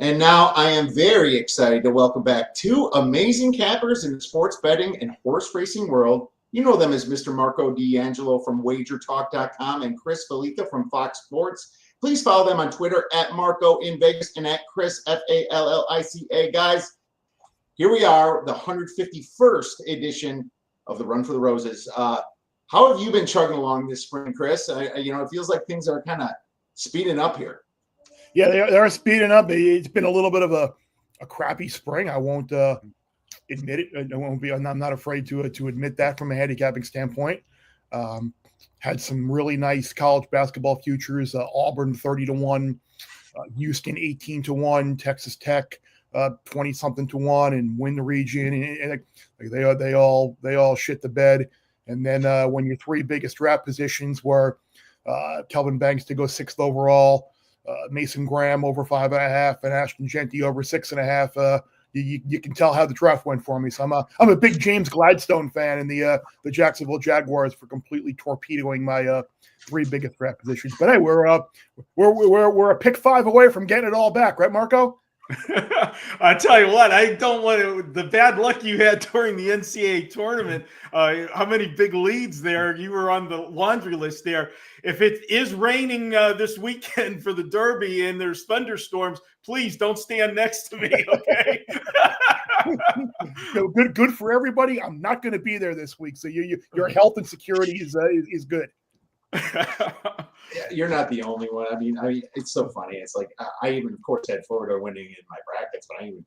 And now I am very excited to welcome back two amazing cappers in the sports betting and horse racing world. You know them as Mr. Marco D'Angelo from WagerTalk.com and Chris Fallica from Fox Sports. Please follow them on Twitter at Marco in Vegas and at Chris Fallica. Guys, here we are, the 151st edition of the Run for the Roses. How have you been chugging along this spring, Chris? It feels like things are kind of speeding up here. Yeah, they're speeding up. It's been a little bit of a crappy spring. I won't admit it. I'm not afraid to admit that from a handicapping standpoint. Had some really nice college basketball futures. Auburn 30-1, Houston 18-1, Texas Tech 20-something to 1, and win the region. And they all shit the bed. And then when your three biggest draft positions were Kelvin Banks to go 6th overall, Mason Graham over 5.5, and Ashton Genty over 6.5. You can tell how the draft went for me. So I'm a big James Gladstone fan, and the Jacksonville Jaguars for completely torpedoing my three biggest draft positions. But hey, we're a pick 5 away from getting it all back, right, Marco? I tell you what, I don't want to. The bad luck you had during the NCAA tournament, how many big leads there? You were on the laundry list there. If it is raining this weekend for the Derby and there's thunderstorms, please don't stand next to me, okay? Good for everybody. I'm not going to be there this week, so your health and security is good. You're not the only one. I mean, it's so funny. It's like I even, of course, had Florida winning in my brackets, but I even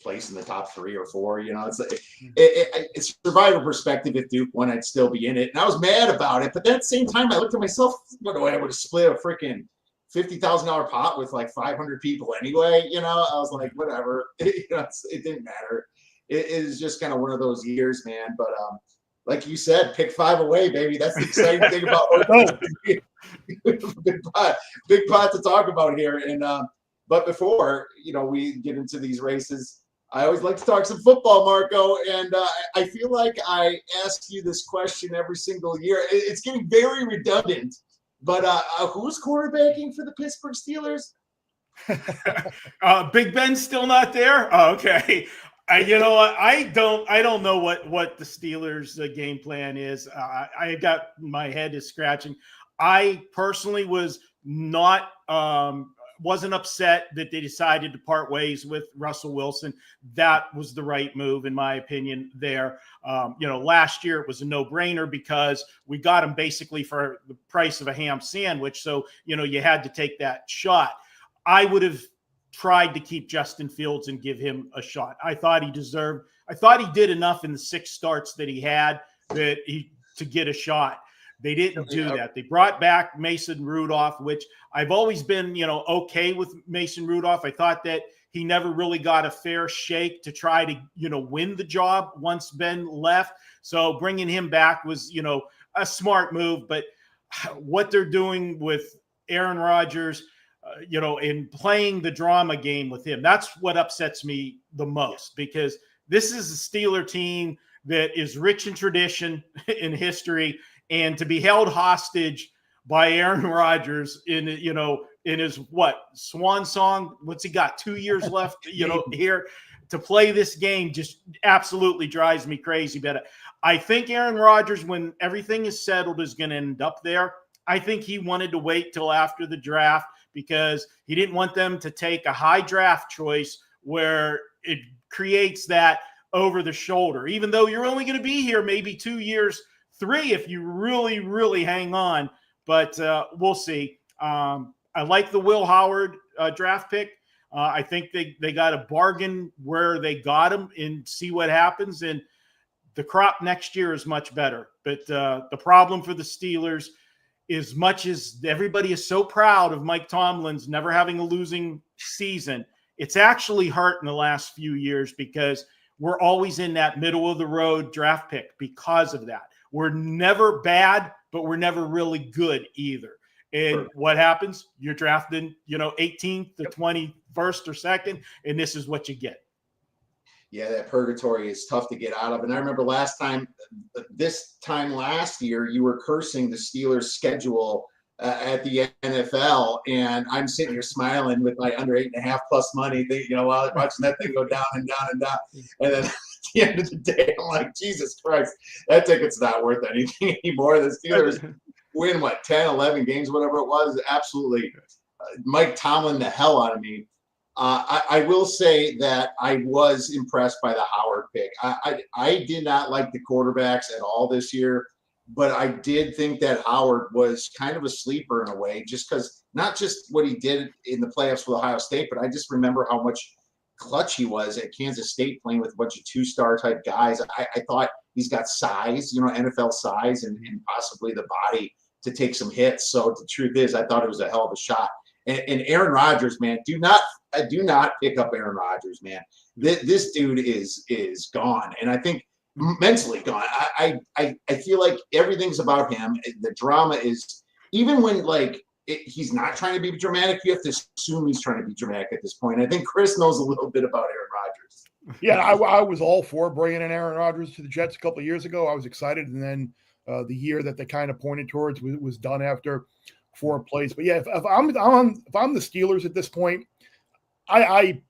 place in the top 3 or 4. It's like it's survivor perspective. If Duke won, I'd still be in it, and I was mad about it. But then at the same time, I looked at myself. What do I would have split a freaking $50,000 pot with like 500 people anyway? I was like, whatever. It didn't matter. It is just kind of one of those years, man. But like you said, pick 5 away, baby. That's the exciting thing about big pot to talk about here. And but before we get into these races, I always like to talk some football, Marco. And I feel like I ask you this question every single year. It's getting very redundant. But who's quarterbacking for the Pittsburgh Steelers? Big Ben's still not there. Oh, okay. I don't know what the Steelers' game plan is. I got my head is scratching. I personally was not wasn't upset that they decided to part ways with Russell Wilson. That was the right move, in my opinion. There, last year it was a no-brainer because we got him basically for the price of a ham sandwich. So you had to take that shot. I would have tried to keep Justin Fields and give him a shot. I thought he did enough in the 6 starts that he had to get a shot. They didn't do that. They brought back Mason Rudolph, which I've always been, okay with Mason Rudolph. I thought that he never really got a fair shake to try to, win the job once Ben left. So bringing him back was, a smart move. But what they're doing with Aaron Rodgers, in playing the drama game with him, that's what upsets me the most, because this is a Steeler team that is rich in tradition, in history, and to be held hostage by Aaron Rodgers in his swan song. What's he got? 2 years left, here to play this game just absolutely drives me crazy. But I think Aaron Rodgers, when everything is settled, is going to end up there. I think he wanted to wait till after the draft because he didn't want them to take a high draft choice where it creates that over the shoulder, even though you're only going to be here maybe 2 years, 3 if you really, really hang on. But we'll see. I like the Will Howard draft pick. I think they got a bargain where they got him, and see what happens. And the crop next year is much better. But the problem for the Steelers, as much as everybody is so proud of Mike Tomlin's never having a losing season, it's actually hurt in the last few years because we're always in that middle of the road draft pick because of that. We're never bad, but we're never really good either. And what happens? You're drafting, 18th to 21st or 2nd, and this is what you get. Yeah, that purgatory is tough to get out of. And I remember this time last year, you were cursing the Steelers' schedule at the NFL, and I'm sitting here smiling with my under 8.5 plus money, while watching that thing go down and down and down. And then at the end of the day, I'm like, Jesus Christ, that ticket's not worth anything anymore. The Steelers win, 10, 11 games, whatever it was. Absolutely Mike Tomlin the hell out of me. I will say that I was impressed by the Howard pick. I did not like the quarterbacks at all this year, but I did think that Howard was kind of a sleeper in a way, just because not just what he did in the playoffs with Ohio State, but I just remember how much clutch he was at Kansas State playing with a bunch of 2-star type guys. I thought he's got size, NFL size, and possibly the body to take some hits. So the truth is, I thought it was a hell of a shot. And Aaron Rodgers, man, do not pick up Aaron Rodgers, man. This dude is gone, and I think mentally gone. I feel like everything's about him. The drama is, even when he's not trying to be dramatic, you have to assume he's trying to be dramatic at this point. I think Chris knows a little bit about Aaron Rodgers. Yeah, I was all for bringing in Aaron Rodgers to the Jets a couple of years ago. I was excited, and then the year that they kind of pointed towards was done after 4 plays. But yeah, if I'm the Steelers at this point, I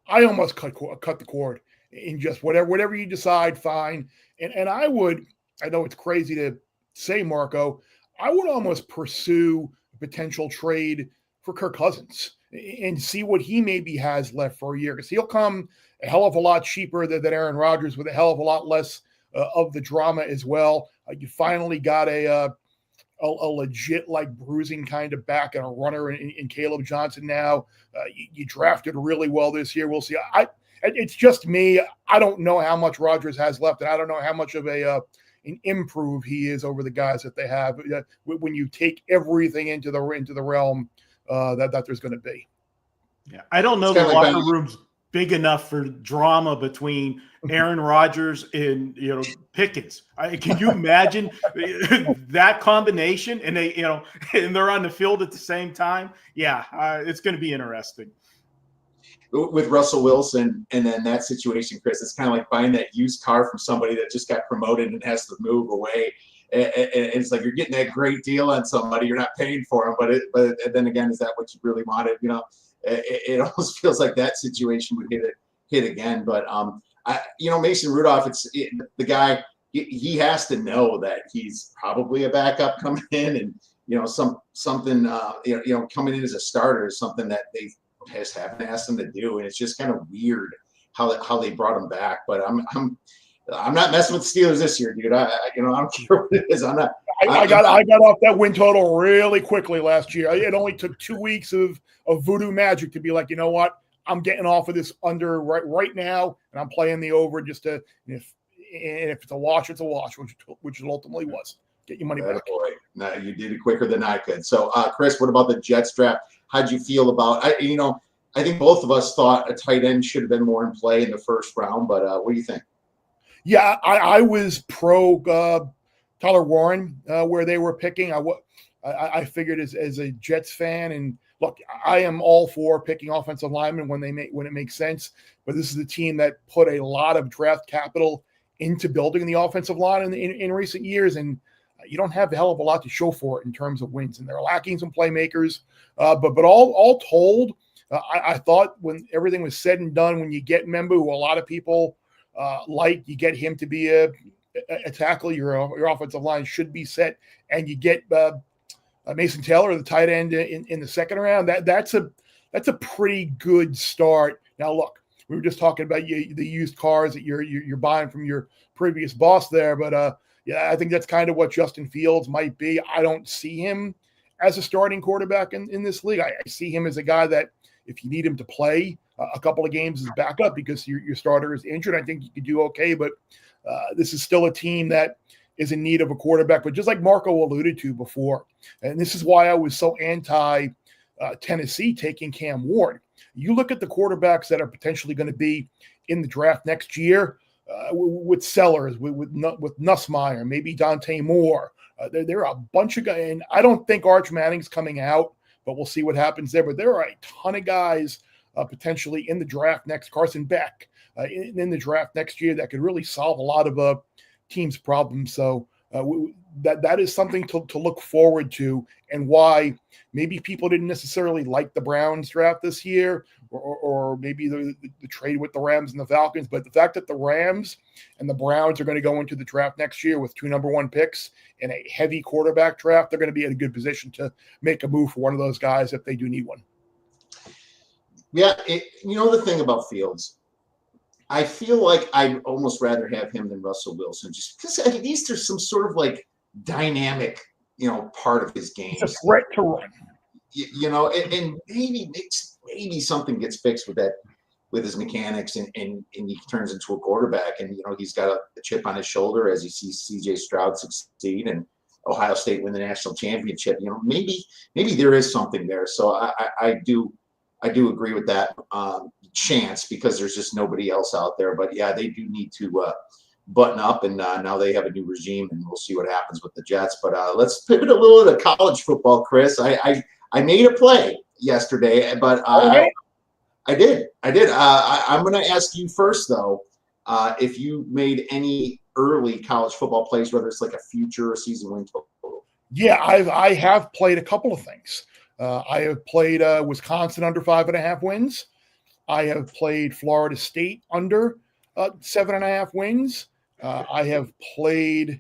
almost cut the cord and just whatever you decide, fine. And I know it's crazy to say, Marco, I would almost pursue a potential trade for Kirk Cousins and see what he maybe has left for a year, because he'll come a hell of a lot cheaper than Aaron Rodgers, with a hell of a lot less of the drama as well. You finally got a legit bruising kind of back and a runner in Caleb Johnson now. You drafted really well this year. We'll see. It's just me. I don't know how much Rodgers has left, and I don't know how much of an improve he is over the guys that they have when you take everything into the realm that there's going to be. Yeah, I don't know the locker room's big enough for drama between Aaron Rodgers and Pickens. Can you imagine that combination? And they and they're on the field at the same time. Yeah, it's going to be interesting. With Russell Wilson and then that situation, Chris, it's kind of like buying that used car from somebody that just got promoted and has to move away. And it's like you're getting that great deal on somebody, you're not paying for them, but then again, is that what you really wanted? It almost feels like that situation would hit again. But Mason Rudolph, the guy. He has to know that he's probably a backup coming in, and something coming in as a starter is something that they just haven't asked him to do, and it's just kind of weird how they brought him back. But I'm not messing with the Steelers this year, dude. I don't care what it is. I got off that win total really quickly last year. It only took 2 weeks of voodoo magic to be like, you know what, I'm getting off of this under right now, and I'm playing the over just to, if it's a wash, it's a wash, which it ultimately was. Get your money back. Boy. No, you did it quicker than I could. So, Chris, what about the Jets draft? How'd you feel about? I think both of us thought a tight end should have been more in play in the first round, but what do you think? Yeah, I was pro Tyler Warren where they were picking. I figured as a Jets fan, and look, I am all for picking offensive linemen when it makes sense. But this is a team that put a lot of draft capital into building the offensive line in recent years, and you don't have a hell of a lot to show for it in terms of wins. And they're lacking some playmakers. But all told, I thought when everything was said and done, when you get Membu, who a lot of people you get him to be a tackle, your offensive line should be set, and you get Mason Taylor, the tight end, in the second round. That's a pretty good start. Now, look, we were just talking about the used cars that you're buying from your previous boss there, but yeah, I think that's kind of what Justin Fields might be. I don't see him as a starting quarterback in this league. I see him as a guy that if you need him to play a couple of games as backup because your starter is injured, I think you could do okay. But this is still a team that is in need of a quarterback. But just like Marco alluded to before, and this is why I was so anti Tennessee taking Cam Ward. You look at the quarterbacks that are potentially going to be in the draft next year with Sellers, with Nussmeier, maybe Dante Moore. There are a bunch of guys, and I don't think Arch Manning's coming out, but we'll see what happens there. But there are a ton of guys potentially in the draft next. Carson Beck in the draft next year that could really solve a lot of teams' problems. So that is something to look forward to, and why maybe people didn't necessarily like the Browns draft this year, or maybe the trade with the Rams and the Falcons. But the fact that the Rams and the Browns are going to go into the draft next year with 2 number 1 picks in a heavy quarterback draft, they're going to be in a good position to make a move for one of those guys if they do need one. Yeah, the thing about Fields, I feel like I'd almost rather have him than Russell Wilson, just because at least there's some sort of like dynamic, part of his game. It's a threat to run. And maybe something gets fixed with his mechanics, and he turns into a quarterback, and he's got a chip on his shoulder as he sees C.J. Stroud succeed and Ohio State win the national championship. Maybe there is something there. So I do agree with that chance, because there's just nobody else out there. But yeah, they do need to button up, and now they have a new regime, and we'll see what happens with the Jets. But let's pivot a little to college football, Chris. I made a play yesterday, but I did. I'm going to ask you first, though, if you made any early college football plays, whether it's like a future or season win total. Yeah, I have played a couple of things. I have played Wisconsin under 5.5 wins. I have played Florida State under 7.5 wins. I have played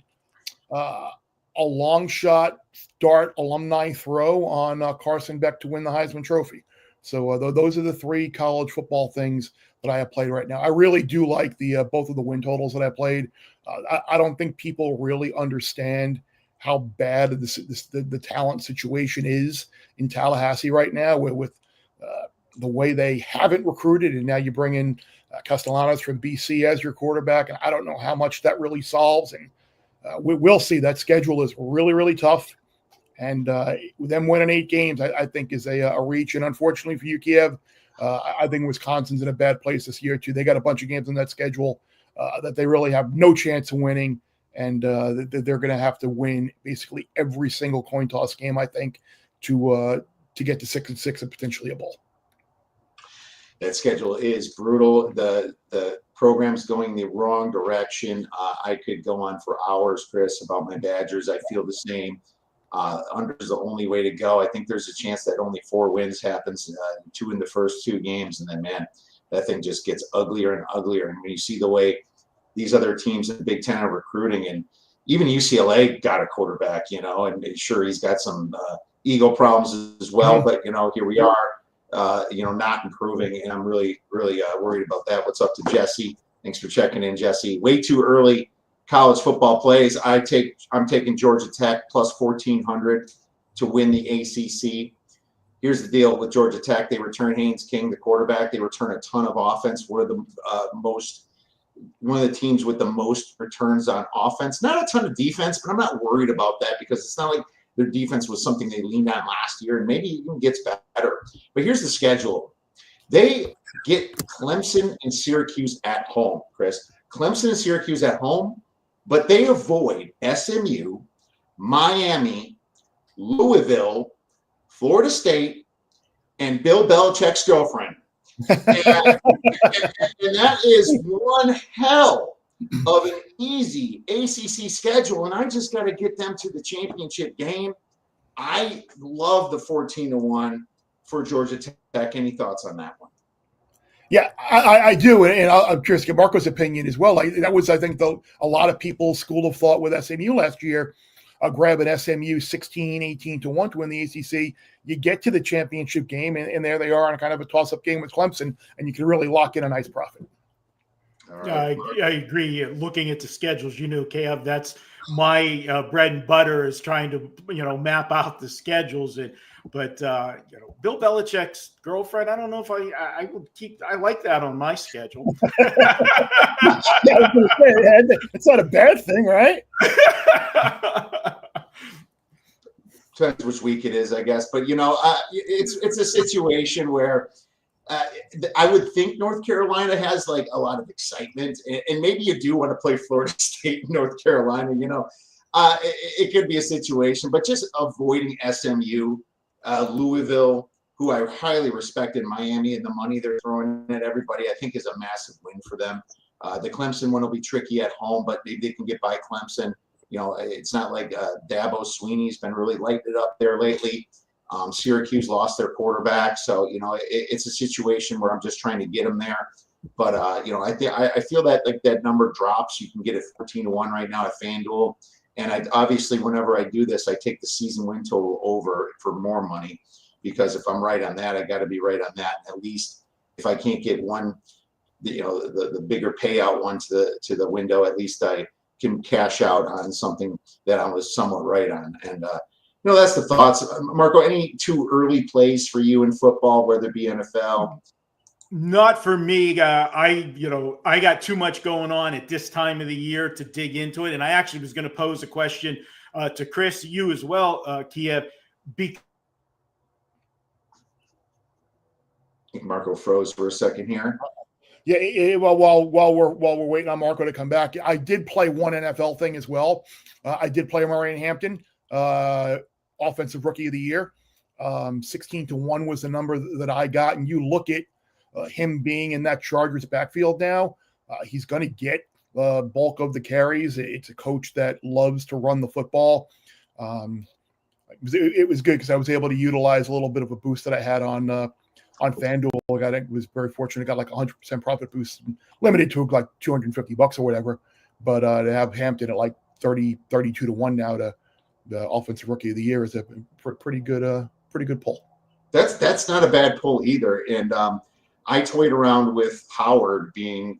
a long shot dart alumni throw on Carson Beck to win the Heisman Trophy. So those are the 3 college football things that I have played right now. I really do like the both of the win totals that I played. I don't think people really understand how bad the talent situation is in Tallahassee right now with the way they haven't recruited, and now you bring in Castellanos from BC as your quarterback, and I don't know how much that really solves. And we'll see. That schedule is really, really tough. And with them winning 8 games, I think is a reach. And unfortunately for you, Kiev, I think Wisconsin's in a bad place this year too. They got a bunch of games on that schedule that they really have no chance of winning, and they're going to have to win basically every single coin toss game, I think, to get to 6-6 and potentially a bowl. That schedule is brutal. The program's going the wrong direction. I could go on for hours, Chris, about my Badgers. I feel the same. Under is the only way to go. I think there's a chance that only 4 wins happens, 2 in the first 2 games, and then, man, that thing just gets uglier and uglier. And when you see the way these other teams in the Big Ten are recruiting, and even UCLA got a quarterback, and sure, he's got some ego problems as well, but, here we are. Not improving, and I'm really, really worried about that. What's up to Jesse? Thanks for checking in, Jesse. Way too early college football plays. I'm taking Georgia Tech plus 1,400 to win the ACC. Here's the deal with Georgia Tech: they return Haynes King, the quarterback. They return a ton of offense. One of the teams with the most returns on offense. Not a ton of defense, but I'm not worried about that, because it's not like their defense was something they leaned on last year, and maybe even gets better. But here's the schedule. They get Clemson and Syracuse at home, Chris. Clemson and Syracuse at home, but they avoid SMU, Miami, Louisville, Florida State, and Bill Belichick's girlfriend. And that is one hell of an easy ACC schedule, and I just got to get them to the championship game. I love the 14-1 for Georgia Tech. Any thoughts on that one? Yeah, I do, and I'm curious to get Marco's opinion as well. That was, I think, a lot of people's school of thought with SMU last year, grabbing SMU 16-18 to 1 to win the ACC. You get to the championship game, and there they are on kind of a toss-up game with Clemson, and you can really lock in a nice profit. Right. I agree. Looking at the schedules, Kev, that's my bread and butter, is trying to, map out the schedules. But Bill Belichick's girlfriend, I don't know if I would keep. I like that on my schedule. It's not a bad thing, right? Depends which week it is, I guess. But it's a situation where I would think North Carolina has like a lot of excitement, and maybe you do want to play Florida State and North Carolina. It could be a situation, but just avoiding SMU, Louisville, who I highly respect, in Miami, and the money they're throwing at everybody, I think is a massive win for them. The Clemson one will be tricky at home, but maybe they can get by Clemson. It's not like Dabo Sweeney's been really lighting it up there lately. Syracuse lost their quarterback, so it's a situation where I'm just trying to get them there. But I feel that like that number drops. You can get it 14-1 right now at FanDuel, and obviously whenever I do this, I take the season win total over for more money, because if I'm right on that, I got to be right on that. And at least if I can't get one, the bigger payout one to the window, at least I can cash out on something that I was somewhat right on. And that's the thoughts. Marco, any too early plays for you in football, whether it be NFL? Not for me. I got too much going on at this time of the year to dig into it. And I actually was going to pose a question to Chris, you as well, Kiev. I think Marco froze for a second here. Yeah, well, while we're waiting on Marco to come back, I did play one NFL thing as well. I did play Murray Hampton, offensive rookie of the year. 16-1 was the number that I got, and you look at him being in that Chargers backfield now. He's going to get the bulk of the carries. It's a coach that loves to run the football. It was good because I was able to utilize a little bit of a boost that I had on FanDuel. I was very fortunate. Got like 100% profit boost, limited to like $250 or whatever. But to have Hampton at like 32-1 now to the offensive rookie of the year is a pretty good pull. That's not a bad pull either. And I toyed around with Howard being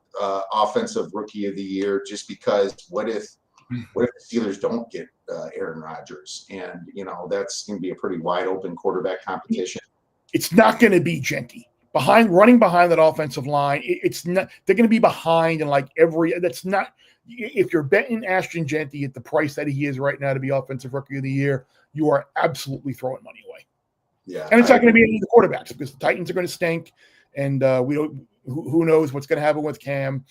offensive rookie of the year just because what if the Steelers don't get Aaron Rodgers? And that's going to be a pretty wide open quarterback competition. It's not going to be Genty running behind that offensive line. It's not. They're going to be behind in like every. That's not. If you're betting Ashton Genty at the price that he is right now to be offensive rookie of the year, you are absolutely throwing money away. Yeah, and it's not going to be any of the quarterbacks because the Titans are going to stink, and we don't. Who knows what's going to happen with Cam?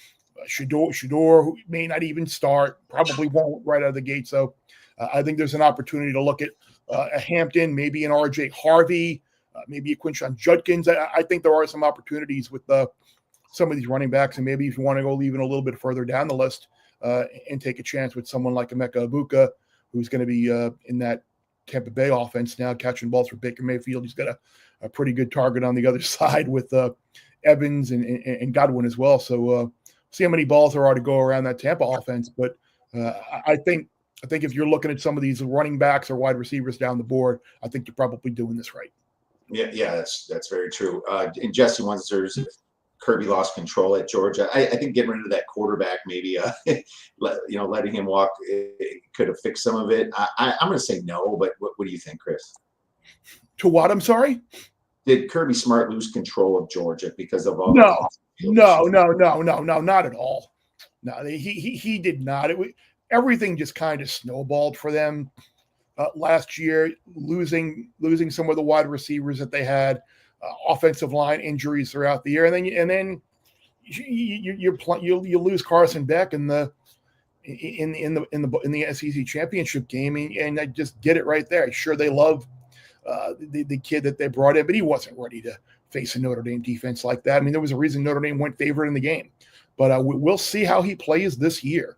Shador, who may not even start, probably won't right out of the gate. So I think there's an opportunity to look at a Hampton, maybe an RJ Harvey. Maybe a Quinshon Judkins. I think there are some opportunities with some of these running backs, and maybe if you want to go even a little bit further down the list and take a chance with someone like Emeka Ibuka, who's going to be in that Tampa Bay offense now, catching balls for Baker Mayfield. He's got a pretty good target on the other side with Evans and Godwin as well. So see how many balls there are to go around that Tampa offense. But I think if you're looking at some of these running backs or wide receivers down the board, I think you're probably doing this right. Yeah, that's very true. And Jesse wonders Kirby lost control at Georgia. I think getting rid of that quarterback, maybe letting him walk, it could have fixed some of it. I'm going to say no, but what do you think, Chris? To what? I'm sorry. Did Kirby Smart lose control of Georgia because of all? No, not at all. No, he did not. Everything just kind of snowballed for them. Last year, losing some of the wide receivers that they had, offensive line injuries throughout the year, and then you lose Carson Beck in the SEC championship game, and I just get it right there. Sure, they love the kid that they brought in, but he wasn't ready to face a Notre Dame defense like that. I mean, there was a reason Notre Dame went favorite in the game, but we'll see how he plays this year.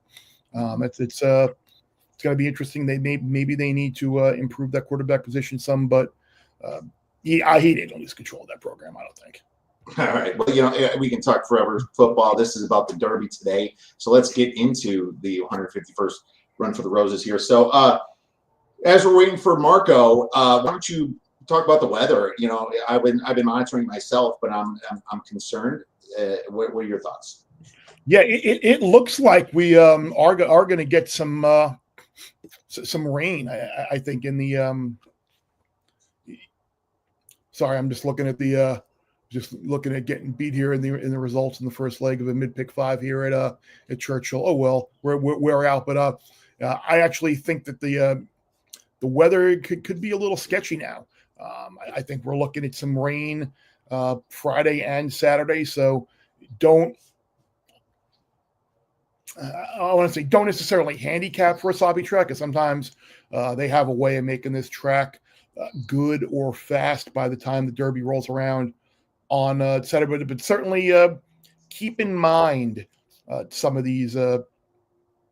It's going to be interesting. Maybe they need to improve that quarterback position some, but he didn't lose control of that program, I don't think. All right. Well, we can talk forever football. This is about the Derby today, so let's get into the 151st Run for the Roses here. So as we're waiting for Marco, why don't you talk about the weather? I've been monitoring myself, but I'm concerned. What are your thoughts? Yeah, it looks like we are going to get some rain. I think in the sorry, I'm just looking at getting beat here in the results in the first leg of a mid-pick 5 here at Churchill. Oh well, we're out, but I actually think that the weather could be a little sketchy now. I think we're looking at some rain Friday and Saturday, so don't necessarily handicap for a sloppy track, because sometimes they have a way of making this track good or fast by the time the Derby rolls around on Saturday. But certainly keep in mind some of these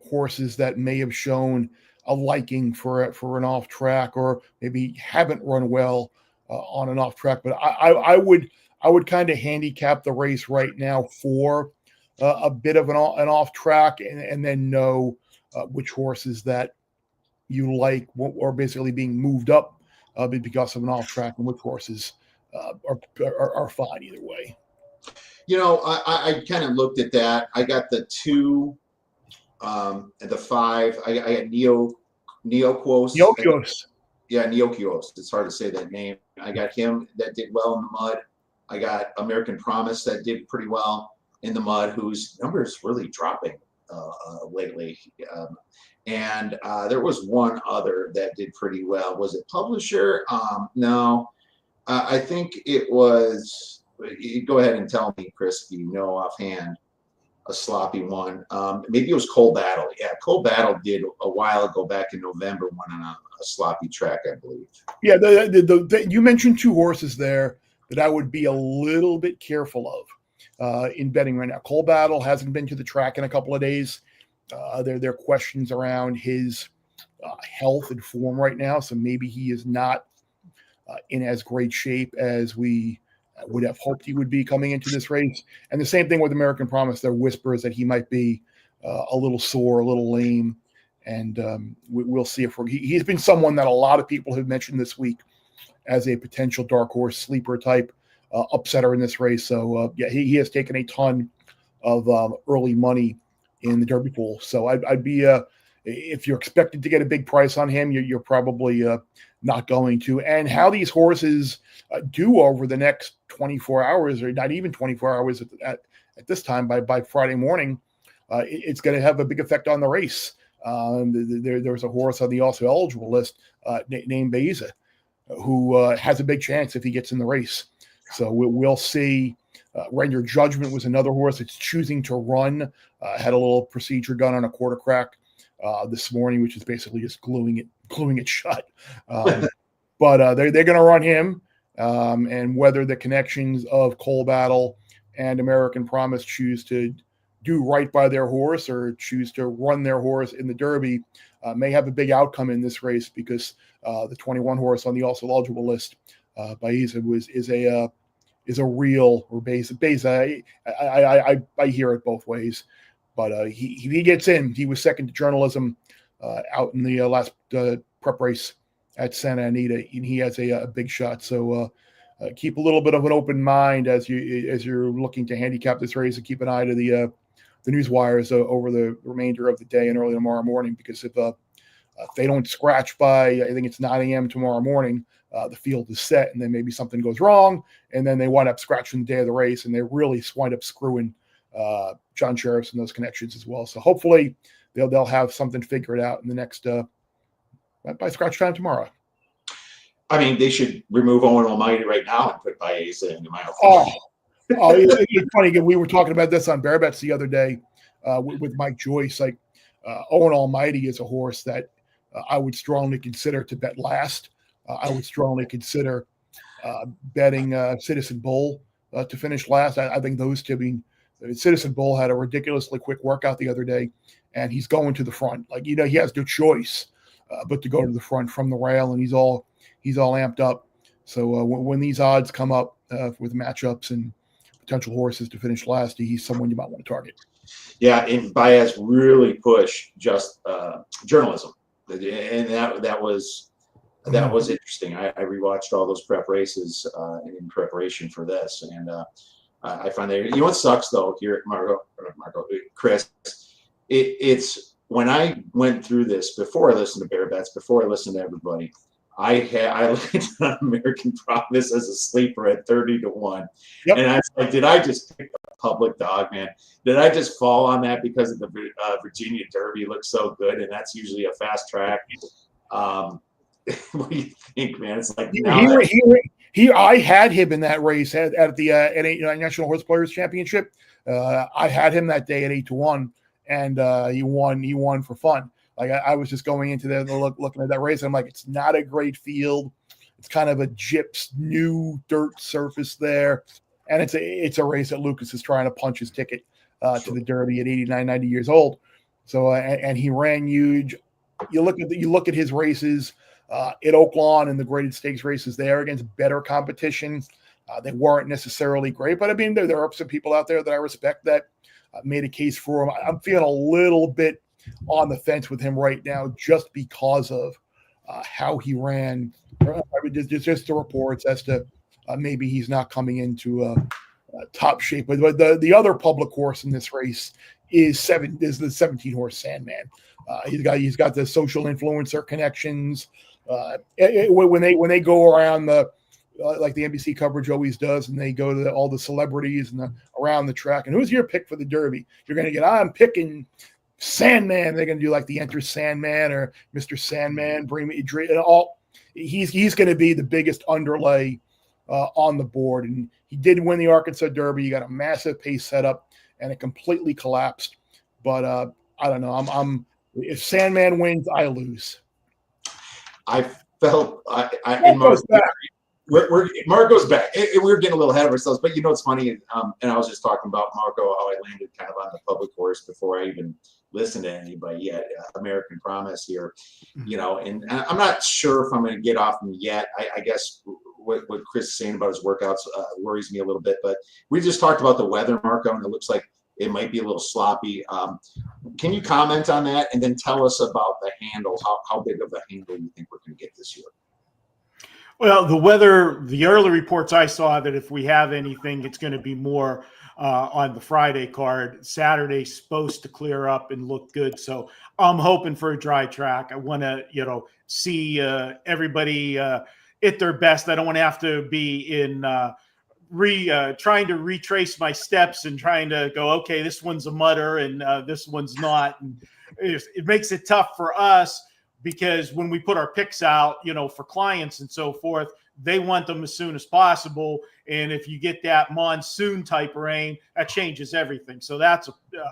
horses that may have shown a liking for an off track, or maybe haven't run well on an off track. But I would kind of handicap the race right now for a bit of an off track, and then know which horses that you like are basically being moved up because of an off track, and which horses are fine either way. I kind of looked at that. I got the 2, the 5. I got Neoquos. Neoquios. Yeah, Neoquios. It's hard to say that name. I got him that did well in the mud. I got American Promise that did pretty well in the mud, whose number is really dropping lately. And there was one other that did pretty well. Was it Publisher? No. I think it was. You go ahead and tell me, Chris, if you know offhand a sloppy one. Maybe it was Cold Battle. Yeah, Cold Battle did a while ago back in November, went on a sloppy track, I believe. Yeah, you mentioned 2 horses there that I would be a little bit careful of in betting right now. Cold Battle hasn't been to the track in a couple of days. There are questions around his health and form right now, so maybe he is not in as great shape as we would have hoped he would be coming into this race. And the same thing with American Promise. There are whispers that he might be a little sore, a little lame, and we'll see if he's been someone that a lot of people have mentioned this week as a potential dark horse sleeper type upsetter in this race. So he has taken a ton of early money in the Derby pool. So I'd be if you're expected to get a big price on him, you're probably not going to. And how these horses do over the next 24 hours, or not even 24 hours at this time, by Friday morning, it's going to have a big effect on the race. There's a horse on the also eligible list named Beza, who has a big chance if he gets in the race. So we'll see. Render Judgment was another horse that's choosing to run. Had a little procedure done on a quarter crack this morning, which is basically just gluing it shut. But they're going to run him, and whether the connections of Coal Battle and American Promise choose to do right by their horse or choose to run their horse in the Derby may have a big outcome in this race, because the 21 horse on the also eligible list, Baeza, is a real, or Beza. I hear it both ways, but he gets in. He was second to Journalism out in the last prep race at Santa Anita, and he has a big shot. So keep a little bit of an open mind as you're looking to handicap this race, and keep an eye to the news wires over the remainder of the day and early tomorrow morning, because if they don't scratch by, I think it's 9 a.m. tomorrow morning, the field is set, and then maybe something goes wrong, and then they wind up scratching the day of the race, and they really wind up screwing John Sheriff's and those connections as well. So hopefully they'll have something figured out in the next by scratch time tomorrow. I mean, they should remove Owen Almighty right now and put Baeza into my opinion. It's funny. We were talking about this on Bear Bets the other day with Mike Joyce. Like Owen Almighty is a horse that I would strongly consider to bet last. I would strongly consider betting Citizen Bull to finish last. I think those two. I mean, Citizen Bull had a ridiculously quick workout the other day, and he's going to the front. Like, he has no choice but to go to the front from the rail, and he's all amped up. So when these odds come up with matchups and potential horses to finish last, he's someone you might want to target. Yeah, and Baez really pushed just journalism, and that was interesting. I rewatched all those prep races in preparation for this, and I find that, what sucks though here at Chris, it's when I went through this before I listened to Bear Bets, before I listened to everybody, I looked at American Promise as a sleeper at 30-1, and I was like, did I just pick a public dog, man? Did I just fall on that because of the Virginia Derby looks so good, and that's usually a fast track? What do you think, man? It's like I had him in that race at the National Horse Players Championship. I had him that day at 8-1, and he won for fun. Like I was just going into there looking at that race. I'm like, it's not a great field. It's kind of a gyps new dirt surface there, and it's a race that Lucas is trying to punch his ticket to the Derby at 89, 90 years old. So and he ran huge. You look at his races at Oaklawn and the graded stakes races there against better competition. They weren't necessarily great, but I mean there are some people out there that I respect that made a case for him. I'm feeling a little bit on the fence with him right now, just because of how he ran. I mean, just the reports as to maybe he's not coming into top shape. But the other public horse in this race is the 17 horse Sandman. He's got the social influencer connections. When they go around the like the NBC coverage always does, and they go to all the celebrities and around the track. And who's your pick for the Derby? You're going to get, I'm picking Sandman. They're going to do like the Enter Sandman or Mr. Sandman. Bring me and all. He's going to be the biggest underlay on the board, and he did win the Arkansas Derby. He got a massive pace setup, and it completely collapsed. But I don't know. I'm if Sandman wins, I lose. I felt in Marco's back. Marco's back. We're getting a little ahead of ourselves, but it's funny. And I was just talking about Marco, how I landed kind of on the public horse before I even listened to anybody yet. American Promise here, and I'm not sure if I'm going to get off him yet. I guess what Chris is saying about his workouts worries me a little bit, but we just talked about the weather, Marco, and it looks like it might be a little sloppy. Can you comment on that, and then tell us about the handle? How big of a handle you think we're going to get this year? Well, the weather, the early reports I saw that if we have anything, it's going to be more on the Friday card. Saturday's supposed to clear up and look good. So I'm hoping for a dry track. I want to, see everybody at their best. I don't want to have to be in trying to retrace my steps and trying to go, okay, this one's a mudder and this one's not. And it makes it tough for us, because when we put our picks out, for clients and so forth, they want them as soon as possible. And if you get that monsoon type rain, that changes everything. So that's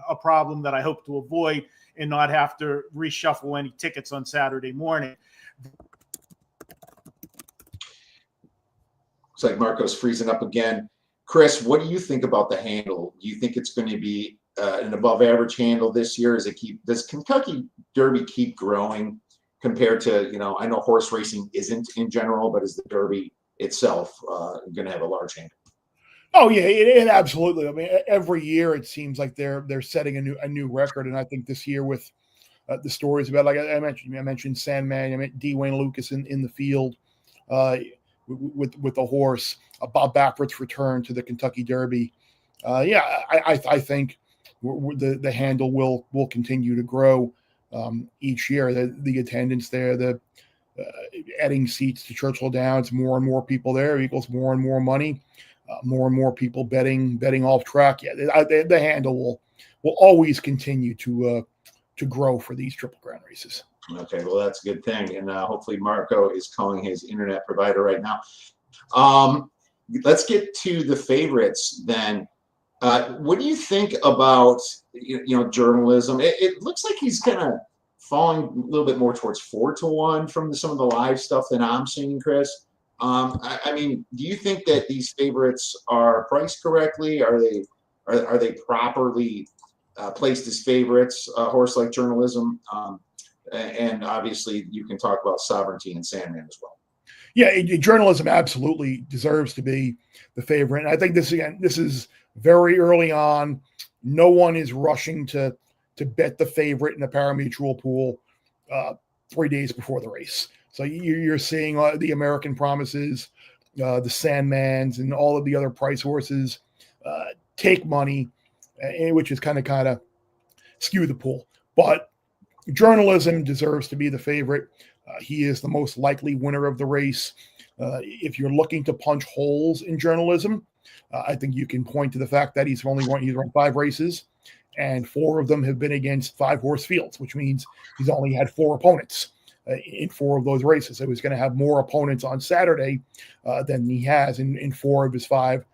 a problem that I hope to avoid and not have to reshuffle any tickets on Saturday morning. Looks like Marco's freezing up again. Chris, what do you think about the handle? Do you think it's going to be an above average handle this year? Does Kentucky Derby keep growing compared to, I know horse racing isn't in general, but is the Derby itself going to have a large handle? Oh yeah, it absolutely. I mean, every year it seems like they're setting a new record, and I think this year with the stories about, like I mentioned Sandman, I meant D. Wayne Lucas in the field with the horse, Bob Baffert's return to the Kentucky Derby. I think the handle will continue to grow each year. The attendance there, the adding seats to Churchill Downs, more and more people there equals more and more money, more and more people betting off track. Yeah, the handle will always continue to grow for these Triple Crown races. Okay, well, that's a good thing, and hopefully Marco is calling his internet provider right now. Let's get to the favorites then. What do you think about journalism? It looks like he's kind of falling a little bit more towards 4-1 from some of the live stuff that I'm seeing, Chris. I mean, do you think that these favorites are priced correctly? Are they properly placed as favorites? A horse like Journalism, and obviously you can talk about Sovereignty and Sandman as well. Yeah, Journalism absolutely deserves to be the favorite. And I think this is very early on. No one is rushing to bet the favorite in the pari-mutuel pool 3 days before the race. So you're seeing the American Promises, the Sandmans, and all of the other price horses take money, which is kind of skew the pool. But Journalism deserves to be the favorite. He is the most likely winner of the race. If you're looking to punch holes in Journalism, I think you can point to the fact that he's run 5 races, and 4 of them have been against 5-horse fields, which means he's only had 4 opponents in 4 of those races. So he's going to have more opponents on Saturday than he has in 4 of his 5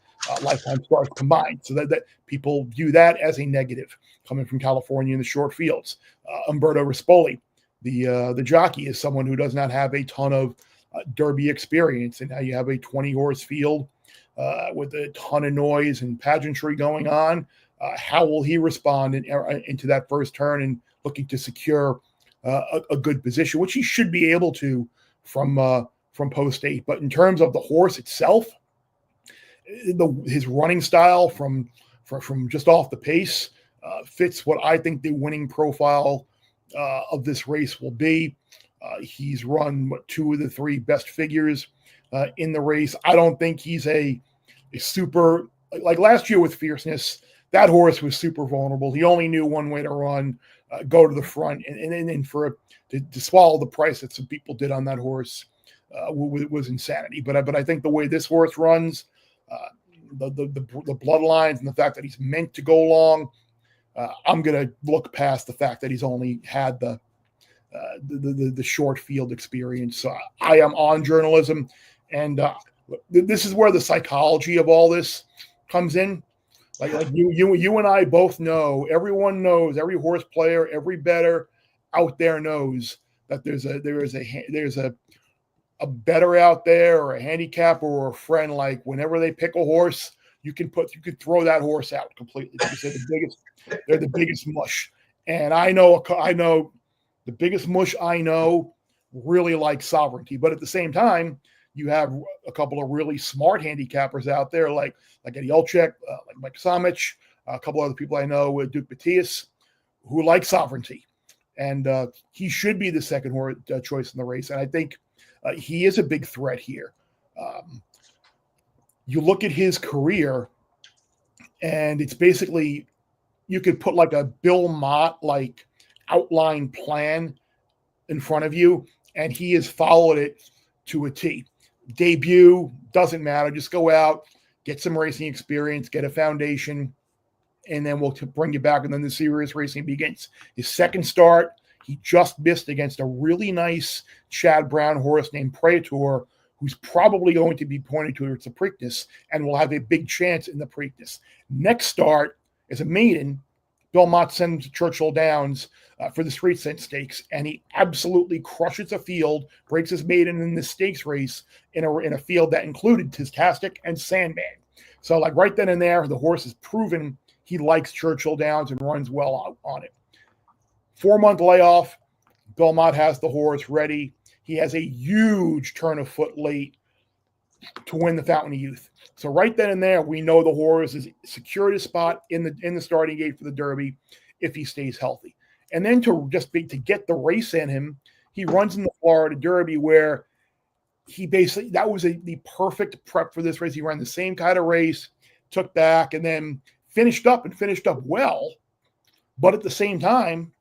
lifetime starts combined. So that people view that as a negative coming from California in the short fields. Umberto Rispoli, the jockey, is someone who does not have a ton of Derby experience, and now you have a 20-horse field with a ton of noise and pageantry going on. How will he respond into that first turn and looking to secure a good position, which he should be able to from post 8. But in terms of the horse itself, his running style from just off the pace fits what I think the winning profile of this race will be. He's run 2 of the 3 best figures in the race. I don't think he's a super, like last year with Fierceness. That horse was super vulnerable. He only knew one way to run, go to the front, and to swallow the price that some people did on that horse was insanity. But I think the way this horse runs, the bloodlines and the fact that he's meant to go long, I'm going to look past the fact that he's only had the short field experience. So I am on journalism, and this is where the psychology of all this comes in. Like you and I both know, everyone knows, every horse player, every bettor out there knows that there's a bettor out there or a handicapper or a friend. Like whenever they pick a horse, you could throw that horse out completely because they're the biggest mush. And I know the biggest mush I know really like Sovereignty, but at the same time, you have a couple of really smart handicappers out there, like Eddie Olczyk, like Mike Samich, a couple other people I know, Duke Matthias, who like Sovereignty, and he should be the second horse choice in the race. And I think he is a big threat here. You look at his career, and it's basically you could put like a Bill Mott like outline plan in front of you, and he has followed it to a T. Debut, doesn't matter. Just go out, get some racing experience, get a foundation, and then we'll bring you back, and then the serious racing begins. His second start, he just missed against a really nice Chad Brown horse named Praetor, who's probably going to be pointed towards the Preakness and will have a big chance in the Preakness. Next start is a maiden. Bill Mott sends to Churchill Downs for the Street Scent Stakes, and he absolutely crushes a field, breaks his maiden in the stakes race in a field that included Tistastic and Sandman. So like right then and there, the horse has proven he likes Churchill Downs and runs well on it. 4-month layoff, Bill Mott has the horse ready. He has a huge turn of foot late to win the Fountain of Youth. So right then and there, we know the horse is secured his spot in the starting gate for the Derby if he stays healthy. And then to get the race in him, he runs in the Florida Derby where he basically, that was the perfect prep for this race. He ran the same kind of race, took back, and then finished up well. But at the same time,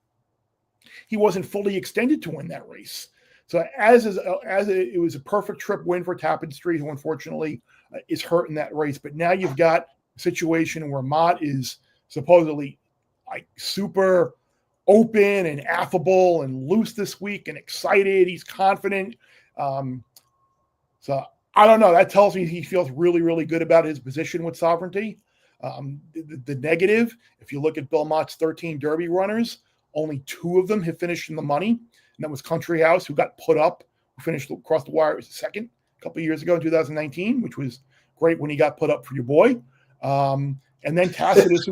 he wasn't fully extended to win that race. So it was a perfect trip win for Tappan Street, who unfortunately is hurt in that race. But now you've got a situation where Mott is supposedly like super open and affable and loose this week and excited. He's confident. So I don't know. That tells me he feels really, really good about his position with Sovereignty. The negative, if you look at Bill Mott's 13 Derby runners, only 2 of them have finished in the money. And that was Country House, who got put up, who finished across the wire as second a couple of years ago in 2019, which was great when he got put up for your boy. And then Tacitus,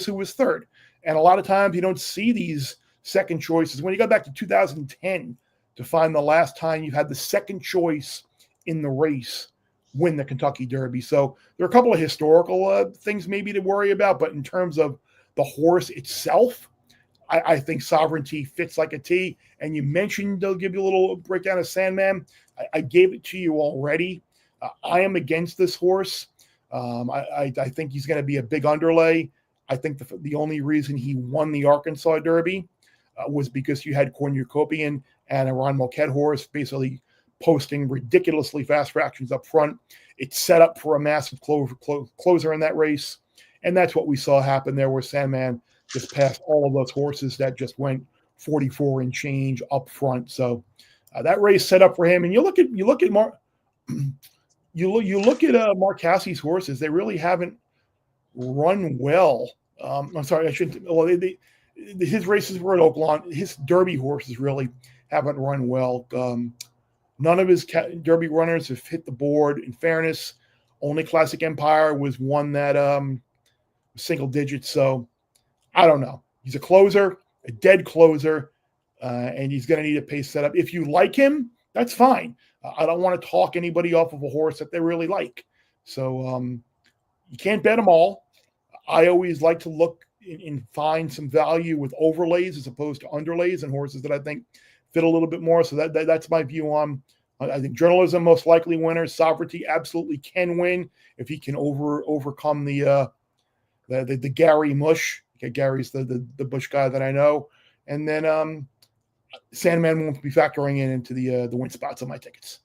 who was third. And a lot of times you don't see these second choices. When you go back to 2010 to find the last time you had the second choice in the race win the Kentucky Derby. So there are a couple of historical things maybe to worry about, but in terms of the horse itself, I think Sovereignty fits like a T. And you mentioned, they'll give you a little breakdown of Sandman. I gave it to you already. I am against this horse. I think he's going to be a big underlay. I think the only reason he won the Arkansas Derby was because you had Cornucopian and a Ron Moquette horse basically posting ridiculously fast fractions up front. It's set up for a massive closer in that race. And that's what we saw happen there, where Sandman just passed all of those horses that just went 44 and change up front. So that race set up for him. And you look at Mark Cassie's horses; they really haven't run well. I'm sorry, I shouldn't. Well, his races were at Oaklawn. His Derby horses really haven't run well. None of his Derby runners have hit the board. In fairness, only Classic Empire was one that single digits. So I don't know. He's a closer. a dead closer, and he's going to need a pace setup. If you like him, that's fine. I don't want to talk anybody off of a horse that they really like. So you can't bet them all. I always like to look and find some value with overlays as opposed to underlays and horses that I think fit a little bit more. So that's my view on. I think Journalism most likely winner. Sovereignty absolutely can win if he can overcome the Gary Mush. Okay, Gary's the Bush guy that I know, and then Sandman won't be factoring into the win spots on my tickets.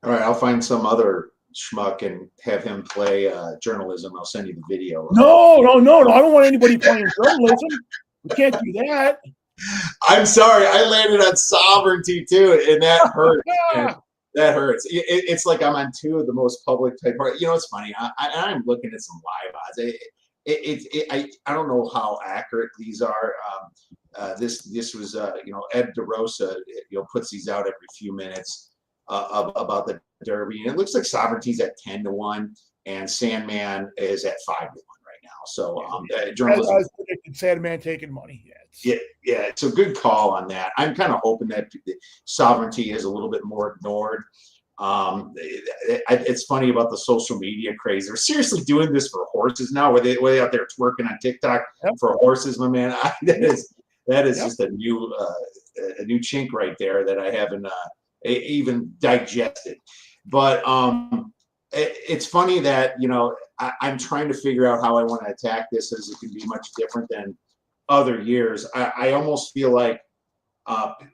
All right, I'll find some other schmuck and have him play Journalism. I'll send you the video. No. I don't want anybody playing Journalism. We can't do that. I'm sorry. I landed on Sovereignty too, and that hurts. That hurts. It's like I'm on two of the most public type. It's funny. I'm looking at some live odds. I don't know how accurate these are. This was Ed DeRosa puts these out every few minutes about the Derby, and it looks like Sovereignty's at 10-1, and Sandman is at 5-1 right now. So Journalism. As predicted, Sandman taking money. Yeah, it's a good call on that. I'm kind of hoping that Sovereignty is a little bit more ignored. It's funny about the social media craze. They're seriously doing this for horses now, where they out there twerking on TikTok for horses, my man. That is just a new chink right there that I haven't even digested. But it's funny that I'm trying to figure out how I want to attack this, as it can be much different than other years. I almost feel like